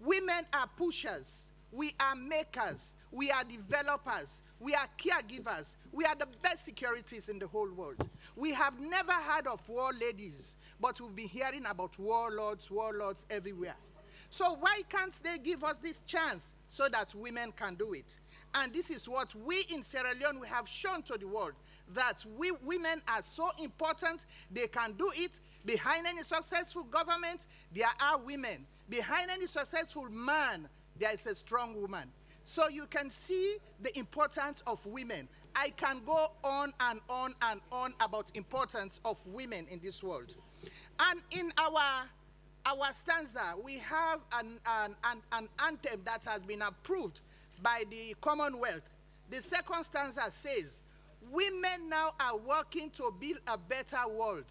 Women are pushers. We are makers. We are developers. We are caregivers. We are the best securities in the whole world. We have never heard of war ladies, but we've been hearing about warlords everywhere. So why can't they give us this chance so that women can do it? And this is what we in Sierra Leone we have shown to the world, that we women are so important. They can do it. Behind any successful government, there are women. Behind any successful man, there is a strong woman. So you can see the importance of women. I can go on and on and on about importance of women in this world. And in our stanza, we have an anthem that has been approved by the Commonwealth. The second stanza says, women now are working to build a better world,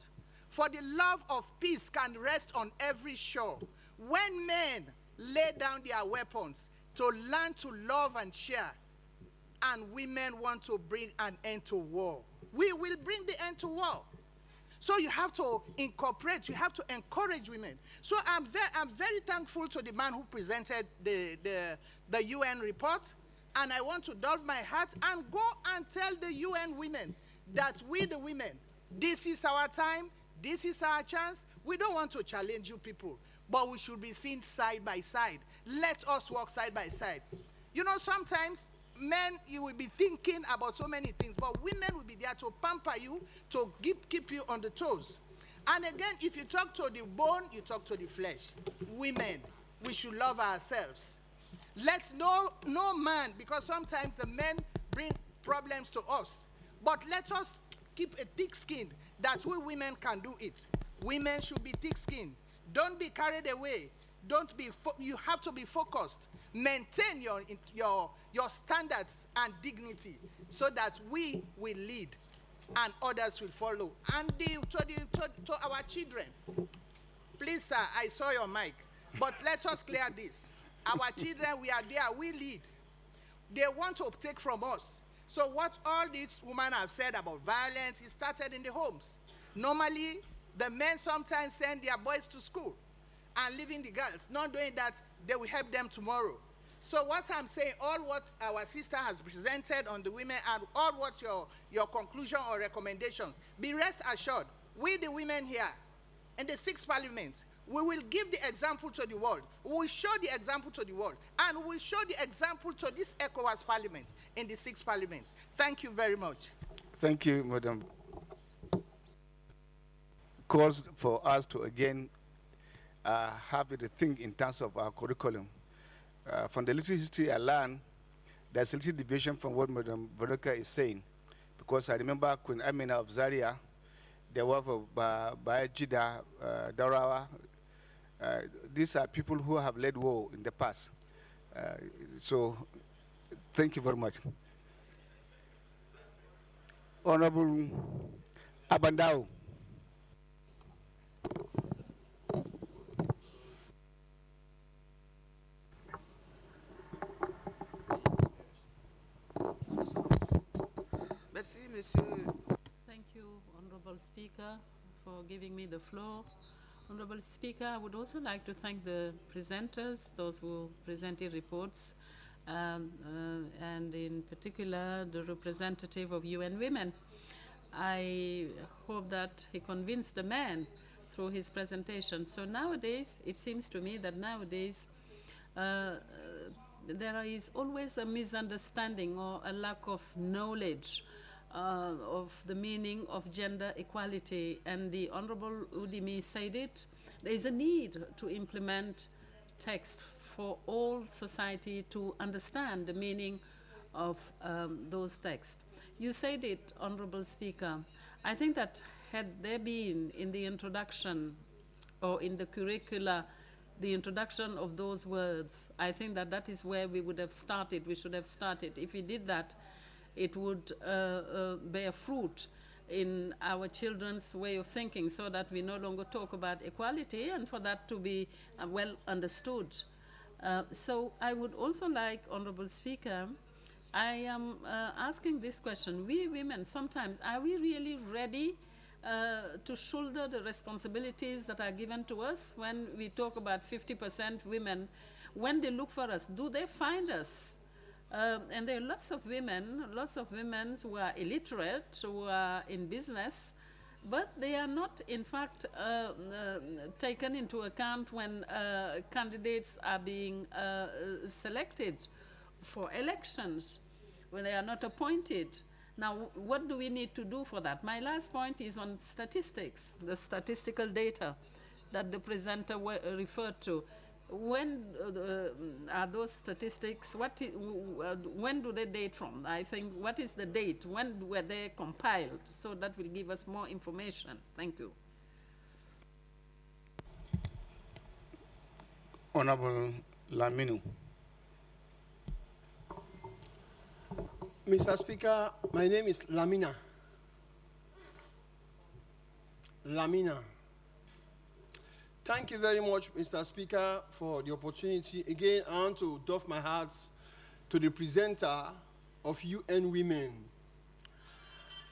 for the love of peace can rest on every shore. When men lay down their weapons to learn to love and share, and women want to bring an end to war, we will bring the end to war. So you have to incorporate, you have to encourage women. So I'm very thankful to the man who presented the UN report, and I want to double my heart and go and tell the UN women that we the women, this is our time, this is our chance. We don't want to challenge you people, but we should be seen side by side. Let us walk side by side. You know, sometimes men, you will be thinking about so many things, but women will be there to pamper you, to keep you on the toes. And again, if you talk to the bone, you talk to the flesh. Women, we should love ourselves. Let's no man, because sometimes the men bring problems to us. But let us keep a thick skin, that we women can do it. Women should be thick-skinned. Don't be carried away. Don't be. You have to be focused. Maintain your standards and dignity, so that we will lead, and others will follow. And to our children, please, sir, I saw your mic, but let us clear this. Our children, we are there. We lead. They want to take from us. So what all these women have said about violence, it started in the homes. Normally, the men sometimes send their boys to school and leaving the girls, not doing that, they will help them tomorrow. So what I'm saying, all what our sister has presented on the women and all what your conclusion or recommendations, be rest assured, we the women here in the 6th Parliament, we will give the example to the world. We will show the example to the world. And we will show the example to this ECOWAS Parliament in the 6th Parliament. Thank you very much. Thank you, Madam. Calls for us to again have a think in terms of our curriculum. From the little history I learned, there's a little deviation from what Madam Veronica is saying. Because I remember Queen Amina of Zaria, there were Bayajida, Darawa. These are people who have led war in the past. So, thank you very much. Honorable Abandao. Merci, Monsieur. Thank you, Honorable Speaker, for giving me the floor. Honorable Speaker, I would also like to thank the presenters, those who presented reports, and in particular the representative of UN Women. I hope that he convinced the men through his presentation. So nowadays, it seems to me that nowadays there is always a misunderstanding or a lack of knowledge of the meaning of gender equality, and the Honorable Udimi said it. There is a need to implement text for all society to understand the meaning of those texts. You said it, Honorable Speaker. I think that had there been in the introduction or in the curricula the introduction of those words, I think that that is where we would have started. We should have started. If we did that, it would bear fruit. in our children's way of thinking so that we no longer talk about equality and for that to be well understood. So I would also like, Honorable Speaker, I am asking this question. We women, sometimes, are we really ready to shoulder the responsibilities that are given to us when we talk about 50% women? When they look for us, do they find us? And there are lots of women who are illiterate, who are in business, but they are not, in fact, taken into account when candidates are being selected for elections, when they are not appointed. Now, what do we need to do for that? My last point is on statistics, the statistical data that the presenter referred to. When are those statistics, when do they date from? I think, what is the date? When were they compiled? So that will give us more information. Thank you. Honorable Laminu. Mr. Speaker, my name is Lamina. Thank you very much, Mr. Speaker, for the opportunity. Again, I want to doff my hat to the presenter of UN Women.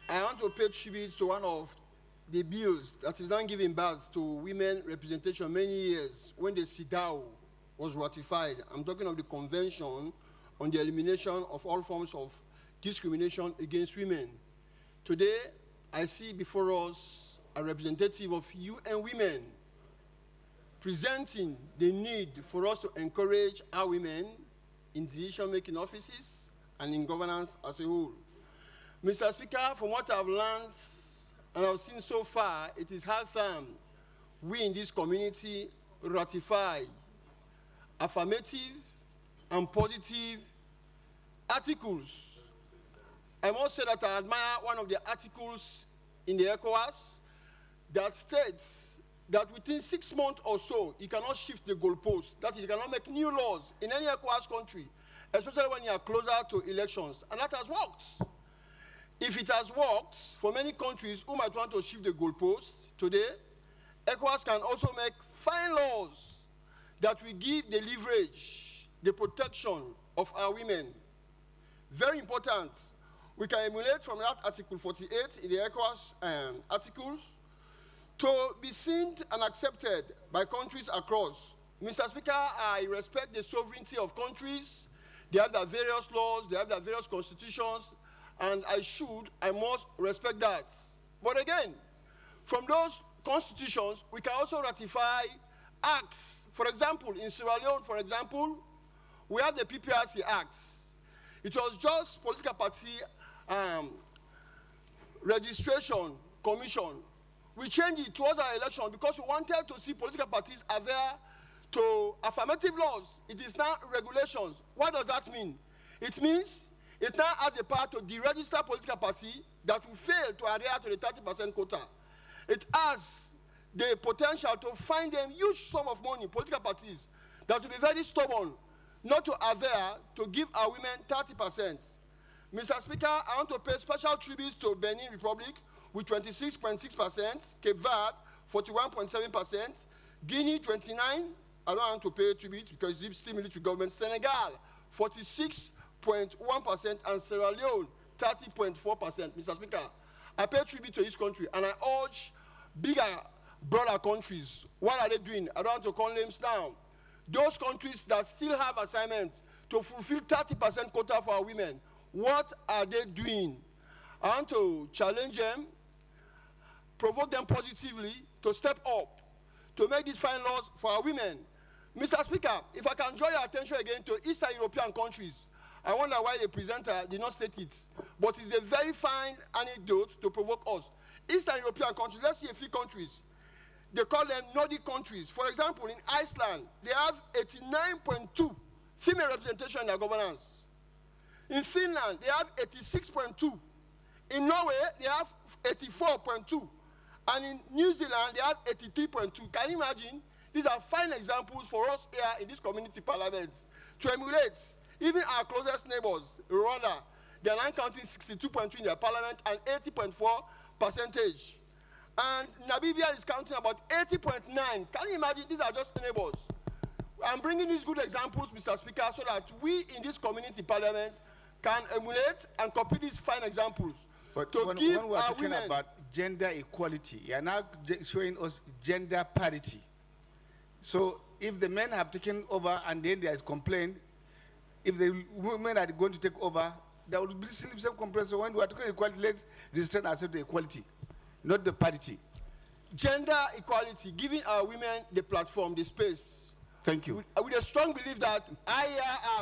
I want to pay tribute to one of the bills that is now giving birth to women representation many years when the CEDAW was ratified. I'm talking of the Convention on the Elimination of All Forms of Discrimination Against Women. Today, I see before us a representative of UN Women presenting the need for us to encourage our women in decision-making offices and in governance as a whole. Mr. Speaker, from what I've learned and I've seen so far, it is high time we in this community ratify affirmative and positive articles. I must say that I admire one of the articles in the ECOWAS that states that within 6 months or so, you cannot shift the goalpost. That is, you cannot make new laws in any ECOWAS country, especially when you are closer to elections. And that has worked. If it has worked for many countries who might want to shift the goalpost today, ECOWAS can also make fine laws that will give the leverage, the protection of our women. Very important. We can emulate from that Article 48 in the ECOWAS articles to be seen and accepted by countries across. Mr. Speaker, I respect the sovereignty of countries. They have their various laws, they have their various constitutions, and I must respect that. But again, from those constitutions, we can also ratify acts. For example, in Sierra Leone, for example, we have the PPRC Acts. It was just political party registration commission. We changed it towards our election because we wanted to see political parties adhere to affirmative laws. It is now regulations. What does that mean? It means it now has the power to deregister political party that will fail to adhere to the 30% quota. It has the potential to fine them huge sum of money, political parties, that will be very stubborn not to adhere to give our women 30%. Mr. Speaker, I want to pay special tribute to Benin Republic with 26.6%, Cape Verde 41.7%, Guinea 29%, I don't want to pay tribute because it's still military government, Senegal 46.1%, and Sierra Leone 30.4%. Mr. Speaker, I pay tribute to each country, and I urge bigger, broader countries. What are they doing? I don't want to call names now. Those countries that still have assignments to fulfill 30% quota for our women, what are they doing? I want to challenge them, provoke them positively to step up, to make these fine laws for our women. Mr. Speaker, if I can draw your attention again to Eastern European countries, I wonder why the presenter did not state it, but it's a very fine anecdote to provoke us. Eastern European countries, let's see a few countries. They call them Nordic countries. For example, in Iceland, they have 89.2 female representation in their governance. In Finland, they have 86.2. In Norway, they have 84.2. And in New Zealand, they have 83.2. Can you imagine? These are fine examples for us here in this community parliament to emulate. Even our closest neighbors, Rwanda, they are now counting 62.2 in their parliament and 80.4% percentage. And Namibia is counting about 80.9. Can you imagine? These are just neighbors. I'm bringing these good examples, Mr. Speaker, so that we in this community parliament can emulate and copy these fine examples. But to when give we're our talking women about gender equality, you are now showing us gender parity. So if the men have taken over and then there is complaint, if the women are going to take over, there will be still some complaint. So when we are talking equality, let's restrain ourselves to equality, not the parity. gender equality, giving our women the platform, the space. Thank you. With a strong belief that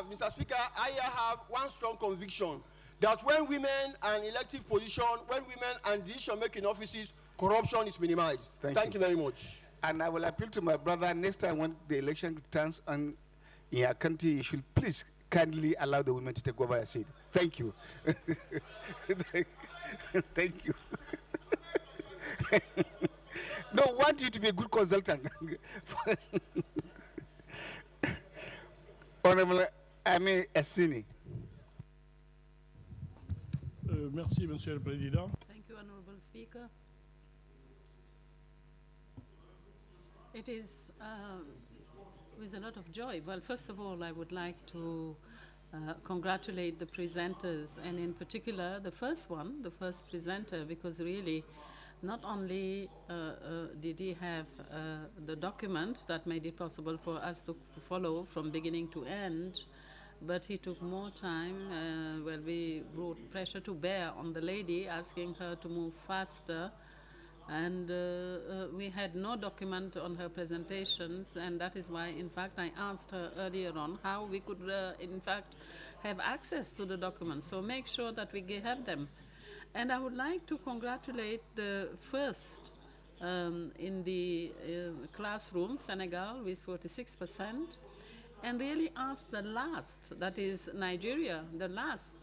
Mr. Speaker, I have one strong conviction that when women are in elective position, when women are in decision-making offices, corruption is minimized. Thank you very much. And I will appeal to my brother, next time when the election turns on in your country, you should please kindly allow the women to take over your seat. Thank you. Thank you. No, I want you to be a good consultant. Honorable Ami Essini. Merci, Monsieur le Président. Thank you, Honorable Speaker. It is with a lot of joy. Well, first of all, I would like to congratulate the presenters, and in particular, the first presenter, because really, not only did he have the document that made it possible for us to follow from beginning to end, but he took more time. Well, we brought pressure to bear on the lady, asking her to move faster. And we had no document on her presentations, and that is why, in fact, I asked her earlier on how we could, in fact, have access to the documents. So make sure that we have them. And I would like to congratulate the first in the classroom, Senegal, with 46%, and really ask the last, that is Nigeria, the last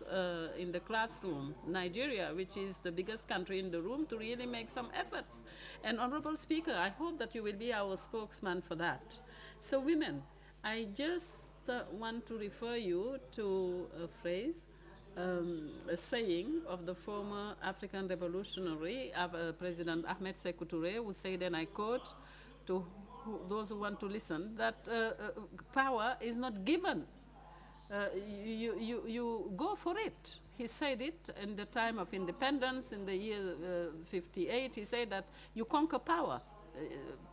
in the classroom, Nigeria, which is the biggest country in the room, to really make some efforts. And Honorable Speaker, I hope that you will be our spokesman for that. So women, I just want to refer you to a phrase, a saying of the former African revolutionary, President Ahmed Sékou Touré, who said, and I quote, to those who want to listen, that power is not given. You go for it. He said it in the time of independence in the year 58. He said that you conquer power.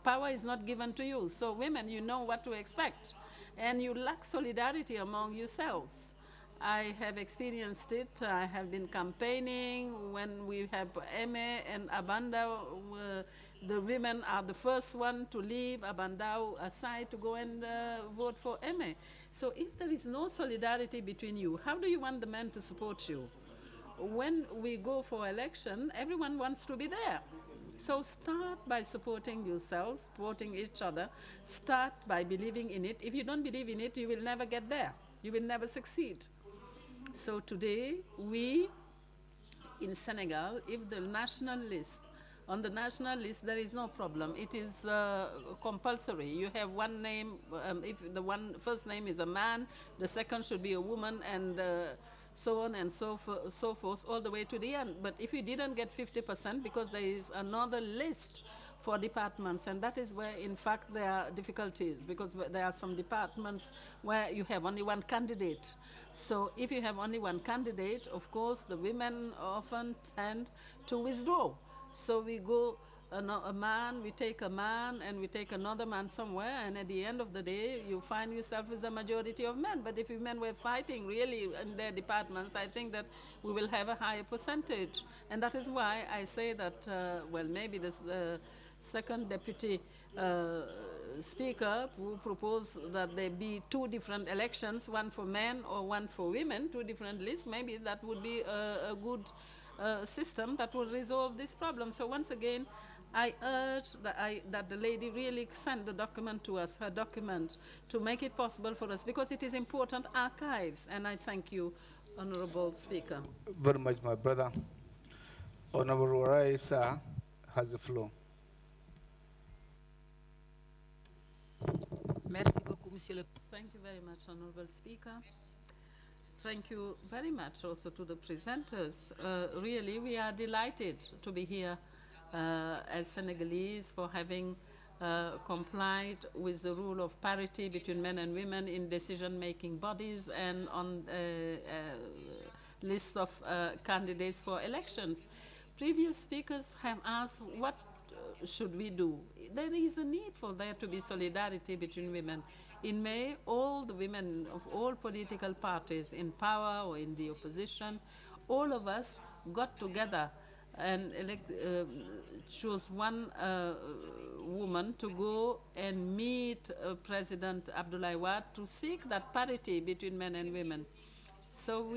Power is not given to you. So women, you know what to expect. And you lack solidarity among yourselves. I have experienced it. I have been campaigning when we have Eme and Abanda. The women are the first one to leave Abandao aside to go and vote for Eme. So if there is no solidarity between you, how do you want the men to support you? When we go for election, everyone wants to be there. So start by supporting yourselves, supporting each other. Start by believing in it. If you don't believe in it, you will never get there. You will never succeed. So today, we in Senegal, if the national list, on the national list, there is no problem. It is compulsory. You have one name. If the first name is a man, the second should be a woman, and so on and so forth, all the way to the end. But if you didn't get 50%, because there is another list for departments, and that is where, in fact, there are difficulties, because there are some departments where you have only one candidate. So if you have only one candidate, of course, the women often tend to withdraw. So we go, a man, we take a man, and we take another man somewhere, and at the end of the day, you find yourself with a majority of men. But if men were fighting really in their departments, I think that we will have a higher percentage. And that is why I say that, well, maybe this second deputy speaker who proposed that there be 2 different elections, one for men or one for women, 2 different lists, maybe that would be a good system that will resolve this problem. So once again, I urge that the lady really send the document to us, her document, to make it possible for us, because it is important archives. And I thank you, Honorable Speaker. Very much, my brother. Honorable Raisa has the floor. Merci beaucoup, Monsieur le. Thank you very much, Honorable Speaker. thank you very much also to the presenters. Really, we are delighted to be here as Senegalese for having complied with the rule of parity between men and women in decision-making bodies and on list of candidates for elections. Previous speakers have asked, what should we do? There is a need for there to be solidarity between women. In May, all the women of all political parties in power or in the opposition, all of us got together and chose one woman to go and meet President Abdoulaye Wade to seek that parity between men and women. So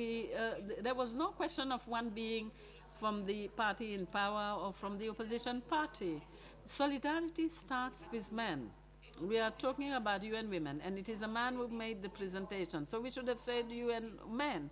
there was no question of one being from the party in power or from the opposition party. Solidarity starts with men. We are talking about UN women, and it is a man who made the presentation. So we should have said UN men.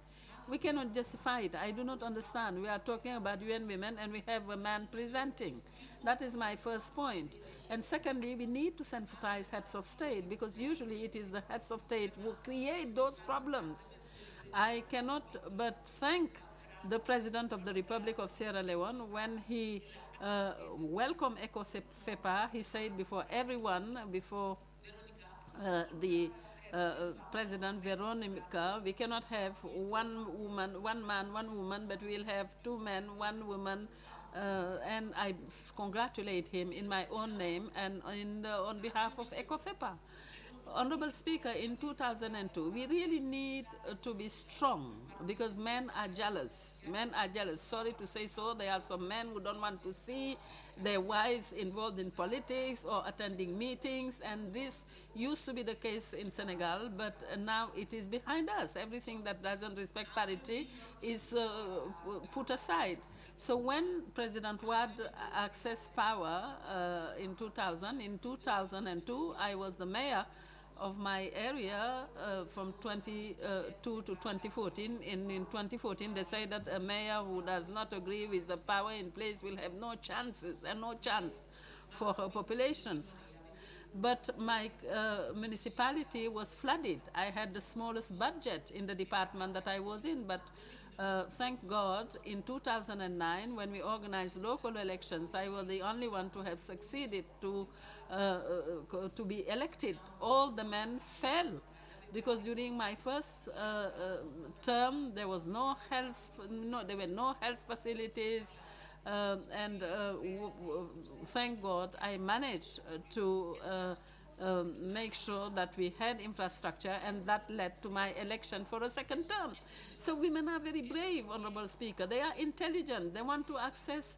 We cannot justify it. I do not understand. We are talking about UN women, and we have a man presenting. That is my first point. And secondly, we need to sensitize heads of state, because usually it is the heads of state who create those problems. I cannot but thank the President of the Republic of Sierra Leone when he welcomed ECOWAS. He said before everyone, before the President Veronica, we cannot have one man, one woman, but we'll have 2 men, 1 woman. And I congratulate him in my own name and on behalf of ECOFEPA. Honorable Speaker, in 2002, we really need to be strong because men are jealous. Men are jealous. Sorry to say so. There are some men who don't want to see their wives involved in politics or attending meetings, and this used to be the case in Senegal, but now it is behind us. Everything that doesn't respect parity is put aside. So when President Wade accessed power in 2002, I was the mayor of my area from 22 to 2014. In 2014, they say that a mayor who does not agree with the power in place will have no chances and no chance for her populations. But my municipality was flooded. I had the smallest budget in the department that I was in, but thank God, in 2009, when we organized local elections, I was the only one to have succeeded to be elected. All the men fell because during my first term, there was there were no health facilities, and thank God I managed to make sure that we had infrastructure, and that led to my election for a second term. So women are very brave, Honorable Speaker. They are intelligent. They want to access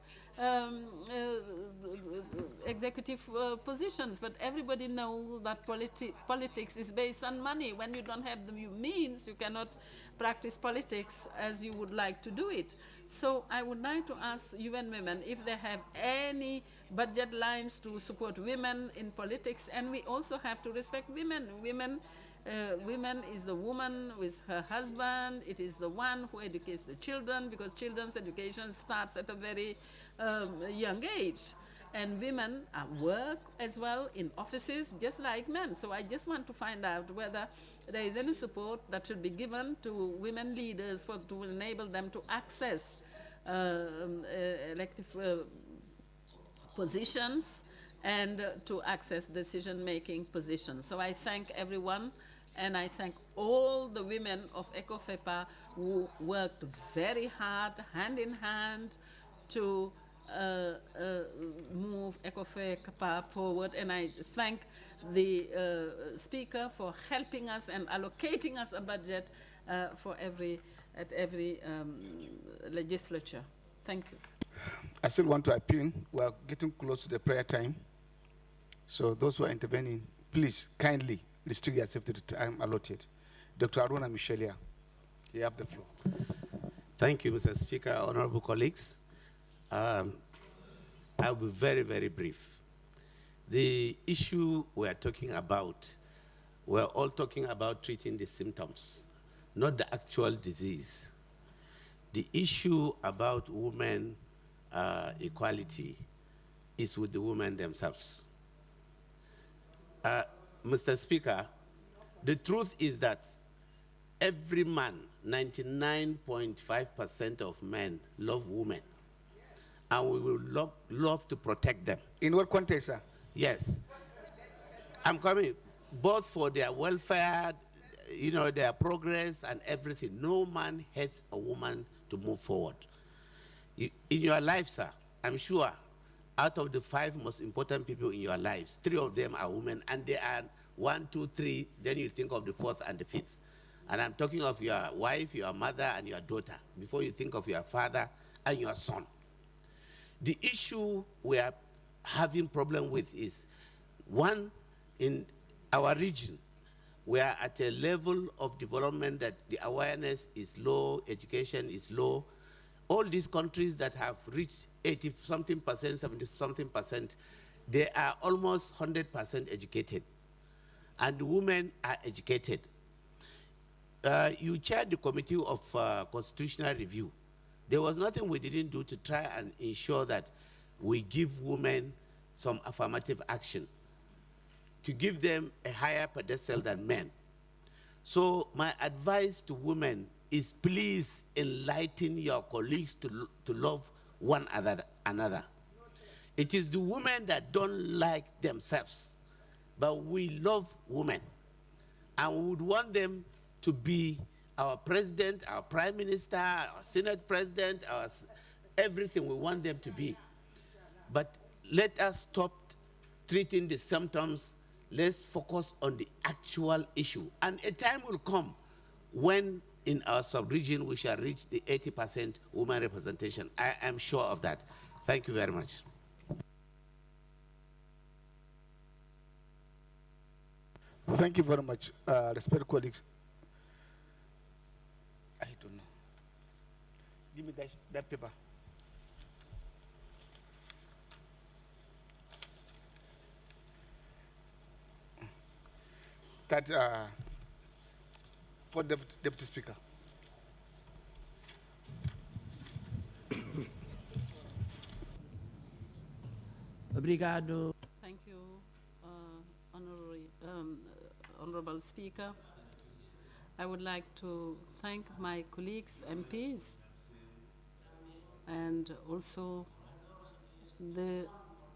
executive positions, but everybody knows that politics is based on money. When you don't have the means, you cannot practice politics as you would like to do it. So I would like to ask UN women if they have any budget lines to support women in politics, and we also have to respect women. Women is the woman with her husband. It is the one who educates the children, because children's education starts at a very young age. And women work as well in offices just like men. So I just want to find out whether there is any support that should be given to women leaders to enable them to access elective positions and to access decision-making positions. So I thank everyone, and I thank all the women of ECOFEPA who worked very hard, hand in hand, to move ECOFEPA forward. And I thank the Speaker for helping us and allocating us a budget for every legislature. Thank you. I still want to appeal. We are getting close to the prayer time. So those who are intervening, please kindly restrict yourself to the time allotted. Dr. Aruna Michelia, you have the floor. Thank you, Mr. Speaker. Honorable colleagues, I'll be very, very brief. The issue we're talking about, we're all talking about treating the symptoms, not the actual disease. The issue about women equality is with the women themselves. Mr. Speaker, the truth is that every man 99.5% of men love women, and we will love to protect them. In what context, sir? Yes. I'm coming, both for their welfare, you know, their progress and everything. No man hates a woman to move forward. In your life, sir, I'm sure out of the 5 most important people in your lives, 3 of them are women, and they are 1, 2, 3, then you think of the 4th and the 5th. And I'm talking of your wife, your mother, and your daughter, before you think of your father and your son. The issue we are having problem with is, one, in our region, we are at a level of development that the awareness is low, education is low. All these countries that have reached 80-something percent, 70-something percent, they are almost 100% educated. And women are educated. You chaired the Committee of Constitutional Review. There was nothing we didn't do to try and ensure that we give women some affirmative action, to give them a higher pedestal than men. So my advice to women is, please enlighten your colleagues to love one another. It is the women that don't like themselves, but we love women, and we would want them to be our president, our prime minister, our senate president, our everything we want them to be. But let us stop treating the symptoms. Let's focus on the actual issue. And a time will come when in our sub-region we shall reach the 80% women representation. I am sure of that. Thank you very much. Thank you very much, respected colleagues. I don't know. Give me that paper. That for Deputy Speaker. Obrigado. Thank you, Honorable Speaker. I would like to thank my colleagues, MPs, and also the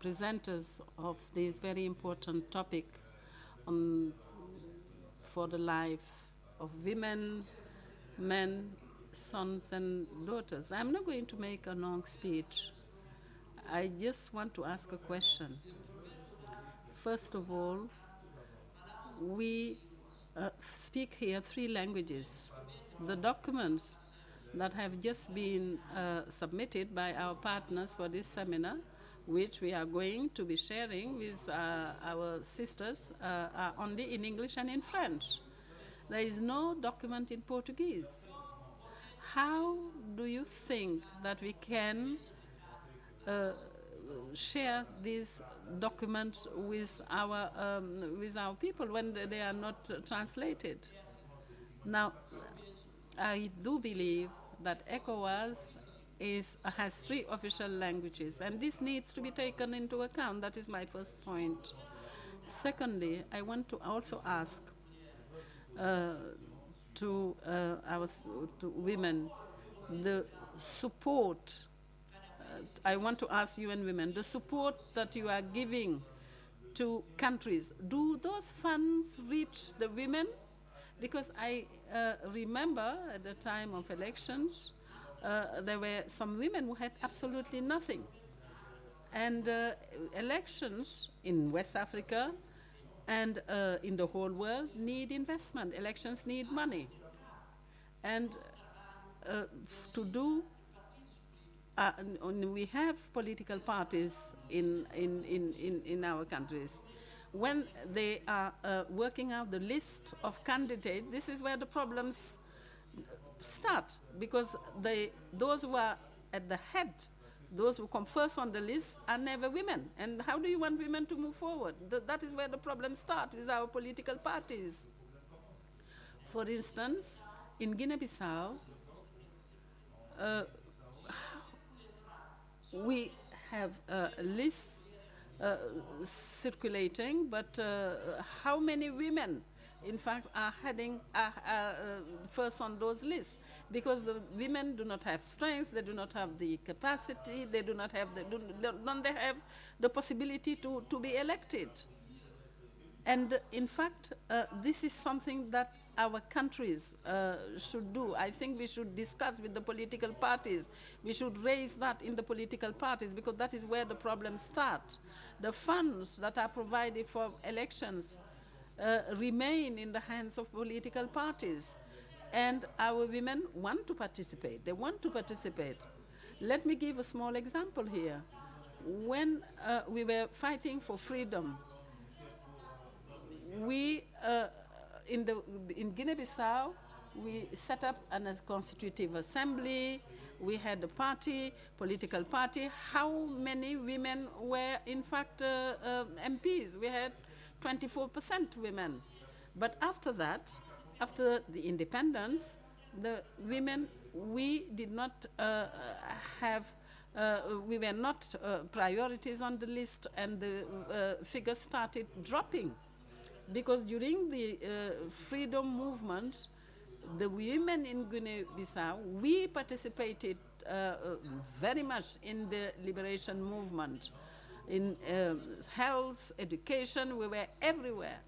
presenters of this very important topic for the life of women, men, sons, and daughters. I'm not going to make a long speech. I just want to ask a question. First of all, we speak here 3 languages. The documents that have just been submitted by our partners for this seminar, which we are going to be sharing with our sisters, are only in English and in French. There is no document in Portuguese. How do you think that we can share these documents with our people when they are not translated? Now, I do believe that ECOWAS has 3 official languages, and this needs to be taken into account. That is my first point. Secondly, I want to also ask to women the support. I want to ask you and women, the support that you are giving to countries, do those funds reach the women? Because I remember at the time of elections, there were some women who had absolutely nothing. And elections in West Africa and in the whole world need investment. Elections need money. And to do, we have political parties in our countries. When they are working out the list of candidates, this is where the problems start, because those who are at the head, those who come first on the list, are never women. And how do you want women to move forward? That is where the problems start, with our political parties. For instance, in Guinea-Bissau, we have lists circulating, but how many women in fact, are heading first on those lists, because the women do not have strength, they do not have the capacity, they do not have the possibility to be elected. And in fact, this is something that our countries should do. I think we should discuss with the political parties. We should raise that in the political parties, because that is where the problems start. The funds that are provided for elections remain in the hands of political parties. And our women want to participate. They want to participate. Let me give a small example here. When we were fighting for freedom, we, in Guinea-Bissau, we set up a constitutive assembly. We had a party, political party. How many women were, in fact, MPs? We had 24% women. But after that, after the independence, the women, we did not we were not priorities on the list, and the figures started dropping. Because during the freedom movement, the women in Guinea-Bissau, we participated very much in the liberation movement. In health, education, we were everywhere.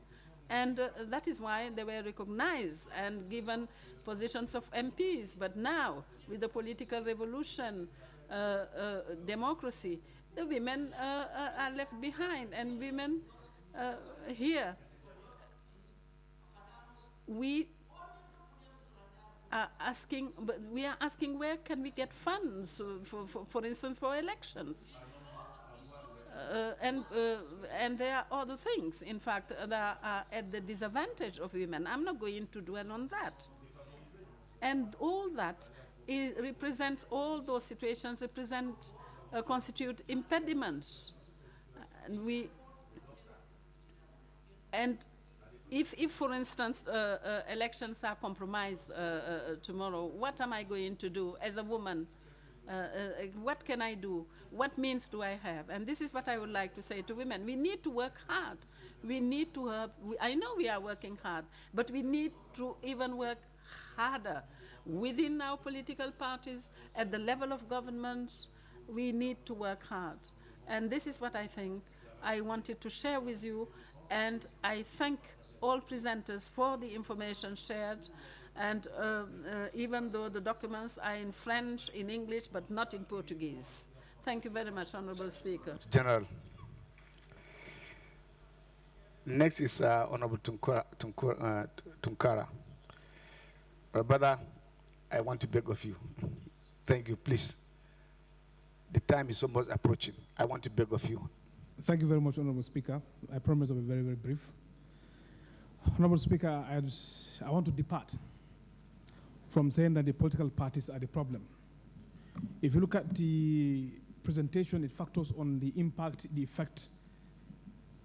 And that is why they were recognized and given positions of MPs. But now, with the political revolution, democracy, the women are left behind. And women here, we are asking, where can we get funds, for instance, for elections? And there are other things, in fact, that are at the disadvantage of women. I'm not going to dwell on that. And all that represents, all those situations constitute impediments. And if, for instance, elections are compromised tomorrow, what am I going to do as a woman? What can I do? What means do I have? And this is what I would like to say to women. We need to work hard. We need to, I know we are working hard, but we need to even work harder within our political parties, at the level of government. We need to work hard. And this is what I think I wanted to share with you. And I thank all presenters for the information shared. And even though the documents are in French, in English, but not in Portuguese. Thank you very much, Honorable Speaker. General. Next is Honorable Tunkara. Brother, I want to beg of you. Thank you, please. The time is almost approaching. I want to beg of you. Thank you very much, Honorable Speaker. I promise I'll be very, very brief. Honorable Speaker, I want to depart from saying that the political parties are the problem. If you look at the presentation, it factors on the impact, the effect,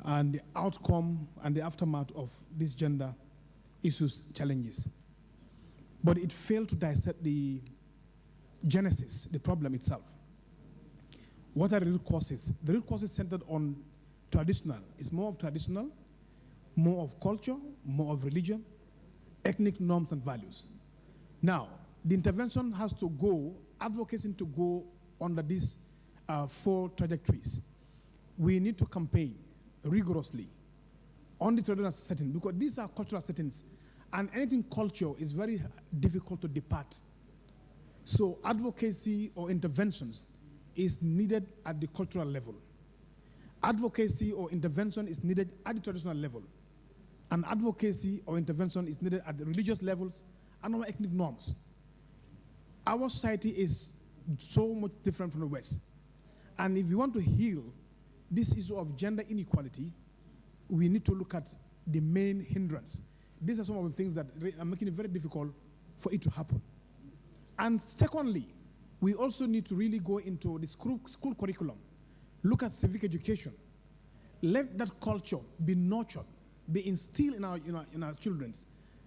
and the outcome and the aftermath of these gender issues challenges. But it failed to dissect the genesis, the problem itself. What are the root causes? The root causes centered on traditional. It's more of traditional, more of culture, more of religion, ethnic norms and values. Now, the intervention has to go, advocacy to go under these 4 trajectories. We need to campaign rigorously on the traditional setting, because these are cultural settings, and anything culture is very difficult to depart. So advocacy or interventions is needed at the cultural level. Advocacy or intervention is needed at the traditional level. And advocacy or intervention is needed at the religious levels and our ethnic norms. Our society is so much different from the West. And if we want to heal this issue of gender inequality, we need to look at the main hindrance. These are some of the things that are making it very difficult for it to happen. And secondly, we also need to really go into the school curriculum, look at civic education. Let that culture be nurtured, be instilled in our children,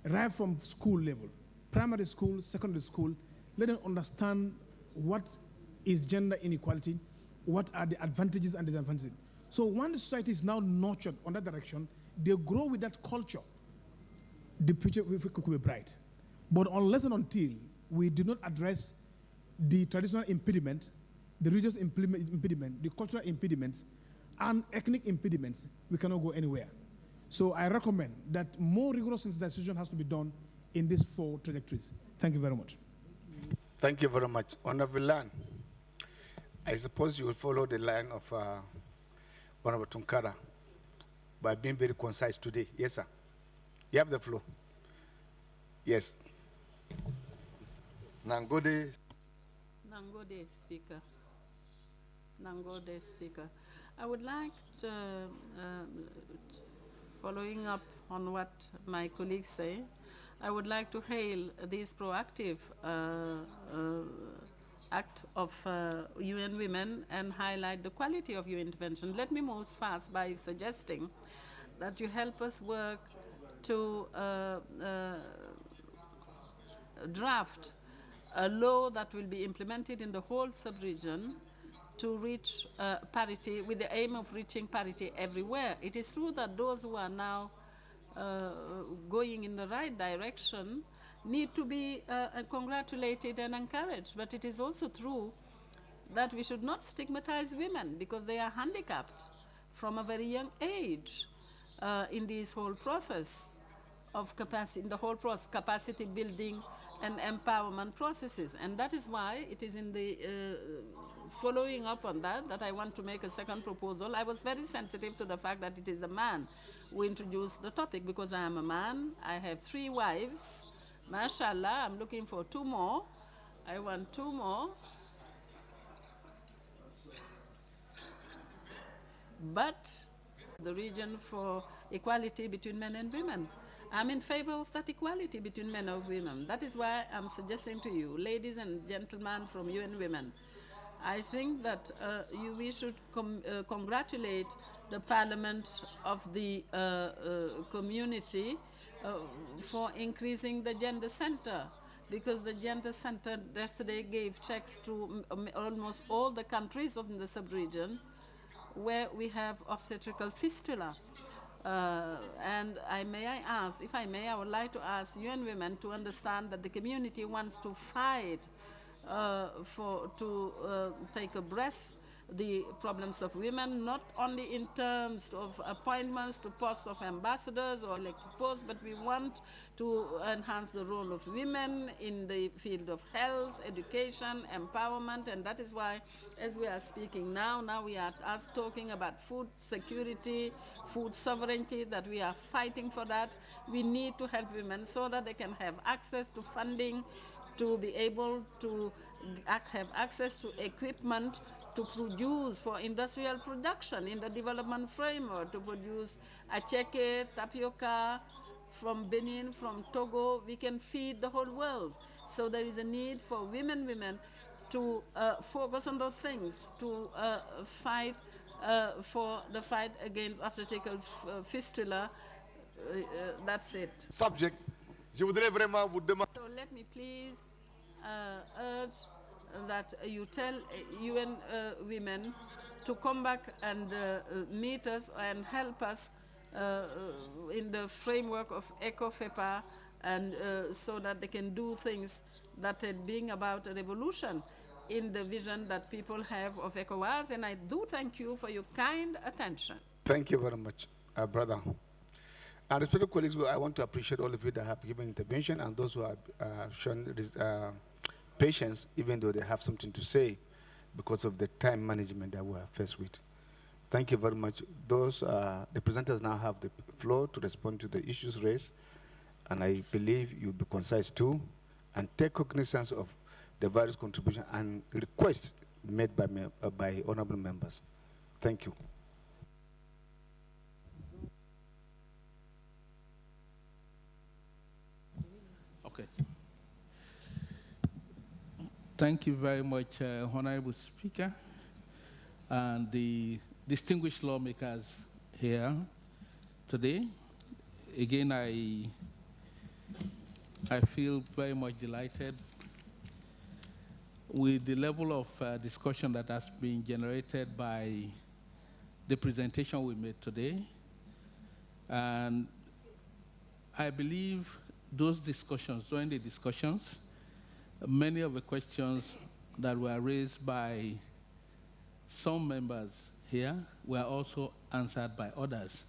right from school level, primary school, secondary school. Let them understand what is gender inequality, what are the advantages and disadvantages. So when the society is now nurtured on that direction, they grow with that culture. the future could be bright. But unless and until we do not address the traditional impediment, the religious impediment, the cultural impediments, and ethnic impediments, we cannot go anywhere. So I recommend that more rigorous sensitization has to be done in these 4 trajectories. Thank you very much. Thank you very much. Honorable Lan, I suppose you will follow the line of Honorable Tunkara by being very concise today. Yes, sir. You have the floor. Yes. Nangode. Nangode, Speaker. Nangode, Speaker. I would like to, following up on what my colleagues say, I would like to hail this proactive act of UN Women and highlight the quality of your intervention. Let me move fast by suggesting that you help us work to draft a law that will be implemented in the whole sub-region to reach parity, with the aim of reaching parity everywhere. It is true that those who are now going in the right direction need to be congratulated and encouraged, but it is also true that we should not stigmatize women because they are handicapped from a very young age in this whole process of capacity, in the whole process, capacity building and empowerment processes. And that is why it is in the following up on that I want to make a second proposal. I was very sensitive to the fact that it is a man who introduced the topic because I am a man. I have 3 wives. Mashallah, I'm looking for 2 more. I want 2 more. But the region for equality between men and women. I'm in favor of that equality between men and women. That is why I'm suggesting to you, ladies and gentlemen from UN Women, I think that we should congratulate the Parliament of the community for increasing the gender center, because the gender center yesterday gave checks to almost all the countries of the sub-region where we have obstetrical fistula. And if I may, I would like to ask UN Women to understand that the community wants to fight to take abreast the problems of women, not only in terms of appointments to posts of ambassadors or elected posts, but we want to enhance the role of women in the field of health, education, empowerment, and that is why, as we are speaking now we are talking about food security, food sovereignty, that we are fighting for that. We need to help women so that they can have access to funding, to be able to have access to equipment to produce for industrial production in the development framework, to produce acheke, tapioca from Benin, from Togo. We can feed the whole world. So there is a need for women to focus on those things, to fight for the fight against obstetrical fistula. That's it. Subject. Je voudrais vraiment vous demander. So let me please urge that you tell UN women to come back and meet us and help us in the framework of ECOFEPA, and so that they can do things that bring about a revolution in the vision that people have of ECOWAS. And I do thank you for your kind attention. Thank you very much, brother. And respected colleagues, I want to appreciate all of you that have given intervention and those who have shown this, patience, even though they have something to say because of the time management that we are faced with. Thank you very much. Those the presenters now have the floor to respond to the issues raised, and I believe you'll be concise too, and take cognizance of the various contributions and requests made by honorable members. Thank you. Okay. Thank you very much, Honorable Speaker, and the distinguished lawmakers here today. Again, I feel very much delighted with the level of discussion that has been generated by the presentation we made today. And I believe those discussions, during the discussions, many of the questions that were raised by some members here were also answered by others.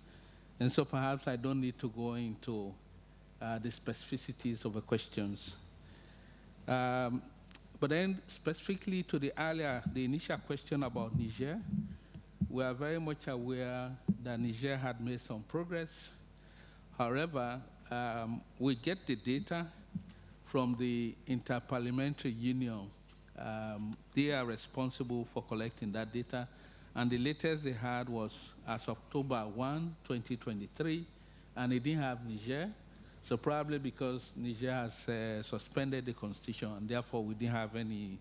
And so perhaps I don't need to go into the specificities of the questions. But then specifically to the initial question about Niger, we are very much aware that Niger had made some progress. However, we get the data from the Interparliamentary Union. They are responsible for collecting that data. And the latest they had was as October 1, 2023, and it didn't have Niger. So probably because Niger has suspended the constitution, and therefore we didn't have any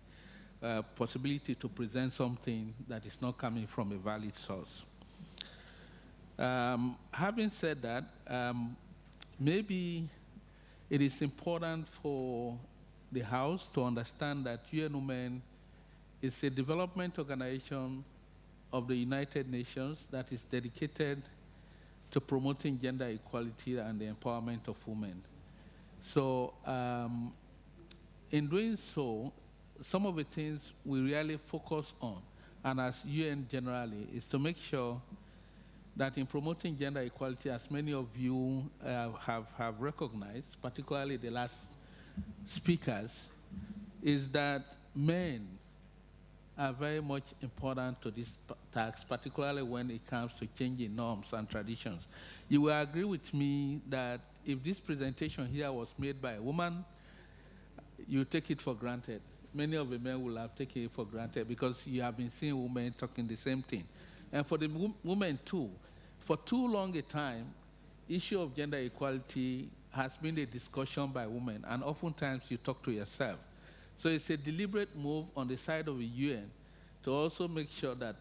possibility to present something that is not coming from a valid source. Having said that, maybe it is important for the House to understand that UN Women is a development organization of the United Nations that is dedicated to promoting gender equality and the empowerment of women. So in doing so, some of the things we really focus on, and as UN generally, is to make sure that in promoting gender equality, as many of you have recognized, particularly the last speakers, is that men are very much important to this task, particularly when it comes to changing norms and traditions. You will agree with me that if this presentation here was made by a woman, you take it for granted. Many of the men will have taken it for granted because you have been seeing women talking the same thing. And for the women too, for too long a time, issue of gender equality has been a discussion by women, and oftentimes you talk to yourself. So it's a deliberate move on the side of the UN to also make sure that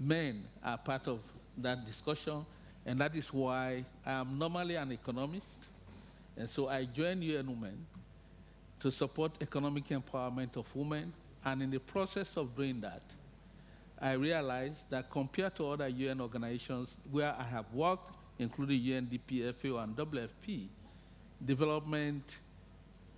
men are part of that discussion, and that is why I am normally an economist, and so I joined UN Women to support economic empowerment of women, and in the process of doing that, I realized that compared to other UN organizations where I have worked, including UNDP, FAO, and WFP, development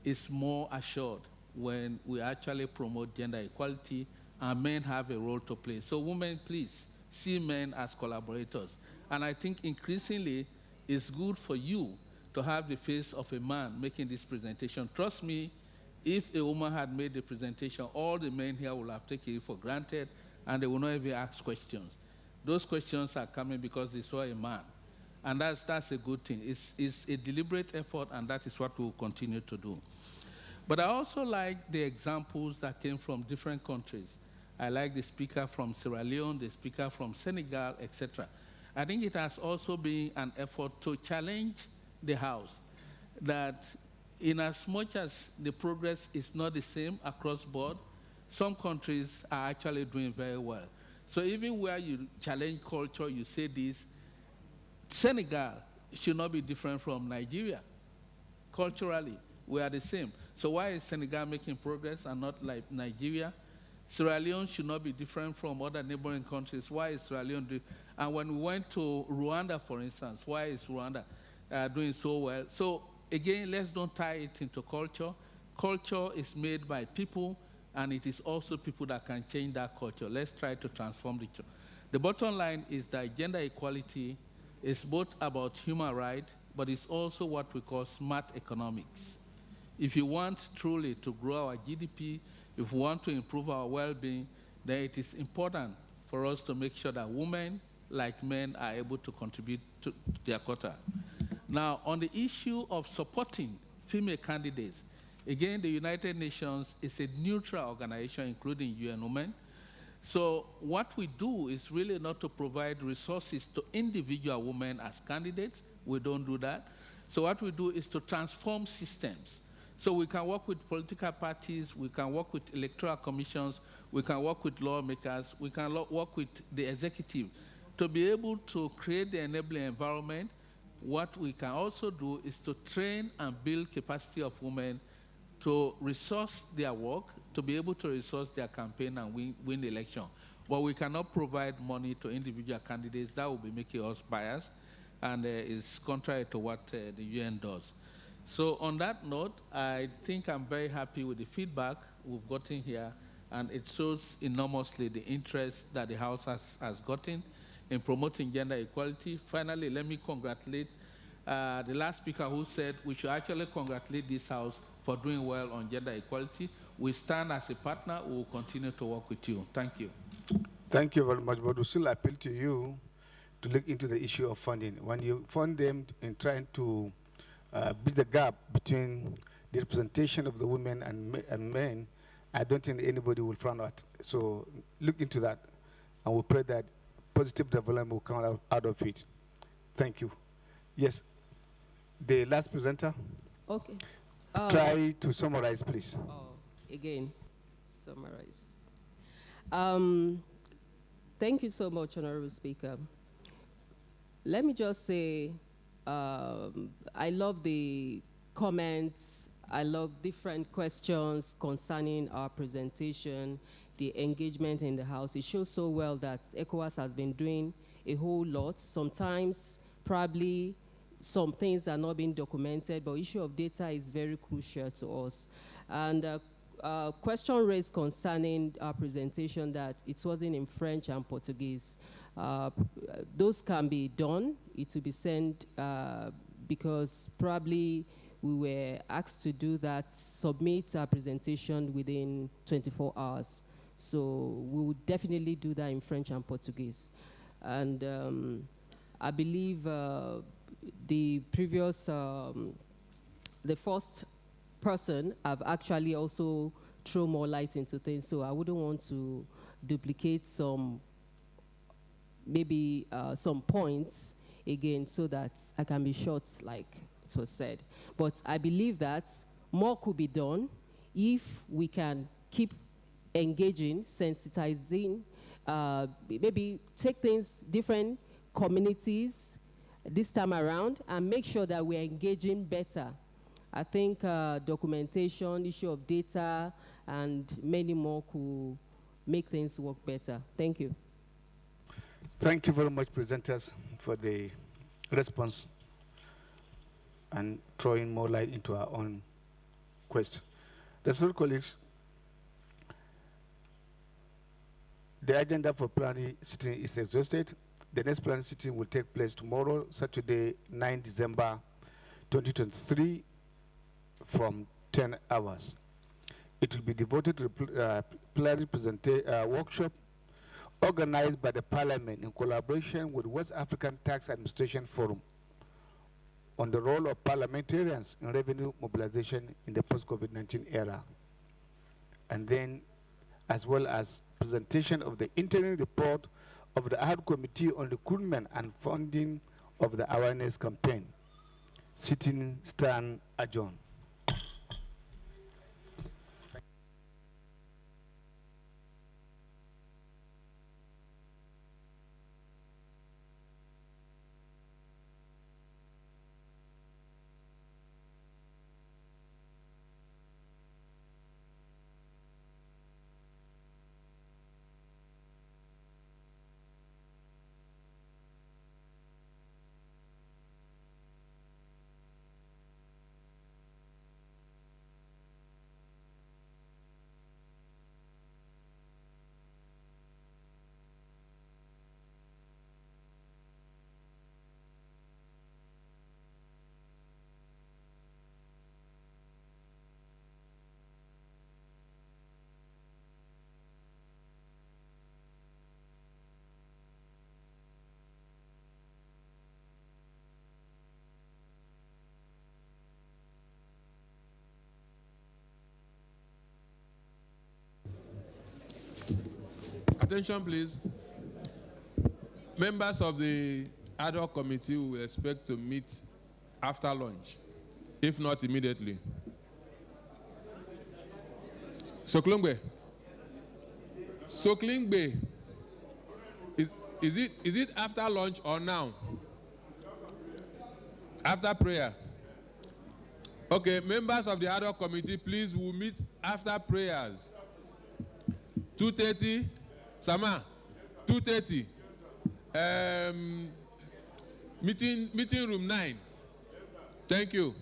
is more assured when we actually promote gender equality, and men have a role to play. So women, please, see men as collaborators. And I think increasingly, it's good for you to have the face of a man making this presentation. Trust me, if a woman had made the presentation, all the men here will have taken it for granted, and they will not even ask questions. Those questions are coming because they saw a man. And that's a good thing. It's a deliberate effort, and that is what we'll continue to do. But I also like the examples that came from different countries. I like the speaker from Sierra Leone, the speaker from Senegal, etc. I think it has also been an effort to challenge the House that in as much as the progress is not the same across board, some countries are actually doing very well. So even where you challenge culture, you say this, Senegal should not be different from Nigeria. Culturally, we are the same. So why is Senegal making progress and not like Nigeria? Sierra Leone should not be different from other neighboring countries. Why is Sierra Leone doing? And when we went to Rwanda, for instance, why is Rwanda doing so well? So again, let's don't tie it into culture. Culture is made by people, and it is also people that can change that culture. Let's try to transform it. The bottom line is that gender equality is both about human rights, but it's also what we call smart economics. If you want truly to grow our GDP, if we want to improve our well-being, then it is important for us to make sure that women, like men, are able to contribute to their quota. Now, on the issue of supporting female candidates, again, the United Nations is a neutral organization, including UN Women. So what we do is really not to provide resources to individual women as candidates. We don't do that. So what we do is to transform systems. So we can work with political parties, we can work with electoral commissions, we can work with lawmakers, we can work with the executive to be able to create the enabling environment. What we can also do is to train and build capacity of women to resource their work, to be able to resource their campaign and win the election. But we cannot provide money to individual candidates. That will be making us biased. and is contrary to what the UN does. So on that note, I think I'm very happy with the feedback we've gotten here, and it shows enormously the interest that the House has gotten in promoting gender equality. Finally, let me congratulate the last speaker who said we should actually congratulate this House for doing well on gender equality. We stand as a partner. We will continue to work with you. Thank you. Thank you very much, but we still appeal to you to look into the issue of funding. When you fund them in trying to bridge the gap between the representation of the women and men, I don't think anybody will frown at. So look into that, and we pray that positive development will come out of it. Thank you. Yes, the last presenter. Okay. Try to summarize, please. Again, summarize. Thank you so much, Honorable Speaker. Let me just say, I love the comments. I love different questions concerning our presentation, the engagement in the House. It shows so well that ECOWAS has been doing a whole lot. Sometimes, probably, some things are not being documented, but issue of data is very crucial to us. And question raised concerning our presentation that it wasn't in French and Portuguese. Those can be done. It will be sent because probably we were asked to do that, submit our presentation within 24 hours. So we will definitely do that in French and Portuguese. And I believe the previous, the first person have actually also thrown more light into things, so I wouldn't want to duplicate some, maybe some points again so that I can be short like it was said. But I believe that more could be done if we can keep engaging, sensitizing, maybe take things, different communities this time around and make sure that we're engaging better. I think documentation, issue of data, and many more could make things work better. Thank you. Thank you very much, presenters, for the response and throwing more light into our own quest. Dear colleagues, the agenda for plenary sitting is exhausted. The next plenary sitting will take place tomorrow, Saturday, 9 December 2023, from 10 hours. It will be devoted to the plenary workshop organized by the Parliament in collaboration with West African Tax Administration Forum on the role of parliamentarians in revenue mobilization in the post-COVID-19 era. And then, as well as presentation of the interim report of the ad committee on recruitment and funding of the awareness campaign. Sitting stand adjourned. Attention, please. Members of the ad hoc committee will expect to meet after lunch, if not immediately. Soklingbe. Soklingbe. Is it after lunch or now? After prayer. Okay, members of the ad hoc committee, please, we'll meet after prayers. 2:30. Sama, 2:30. Meeting room 9. Thank you.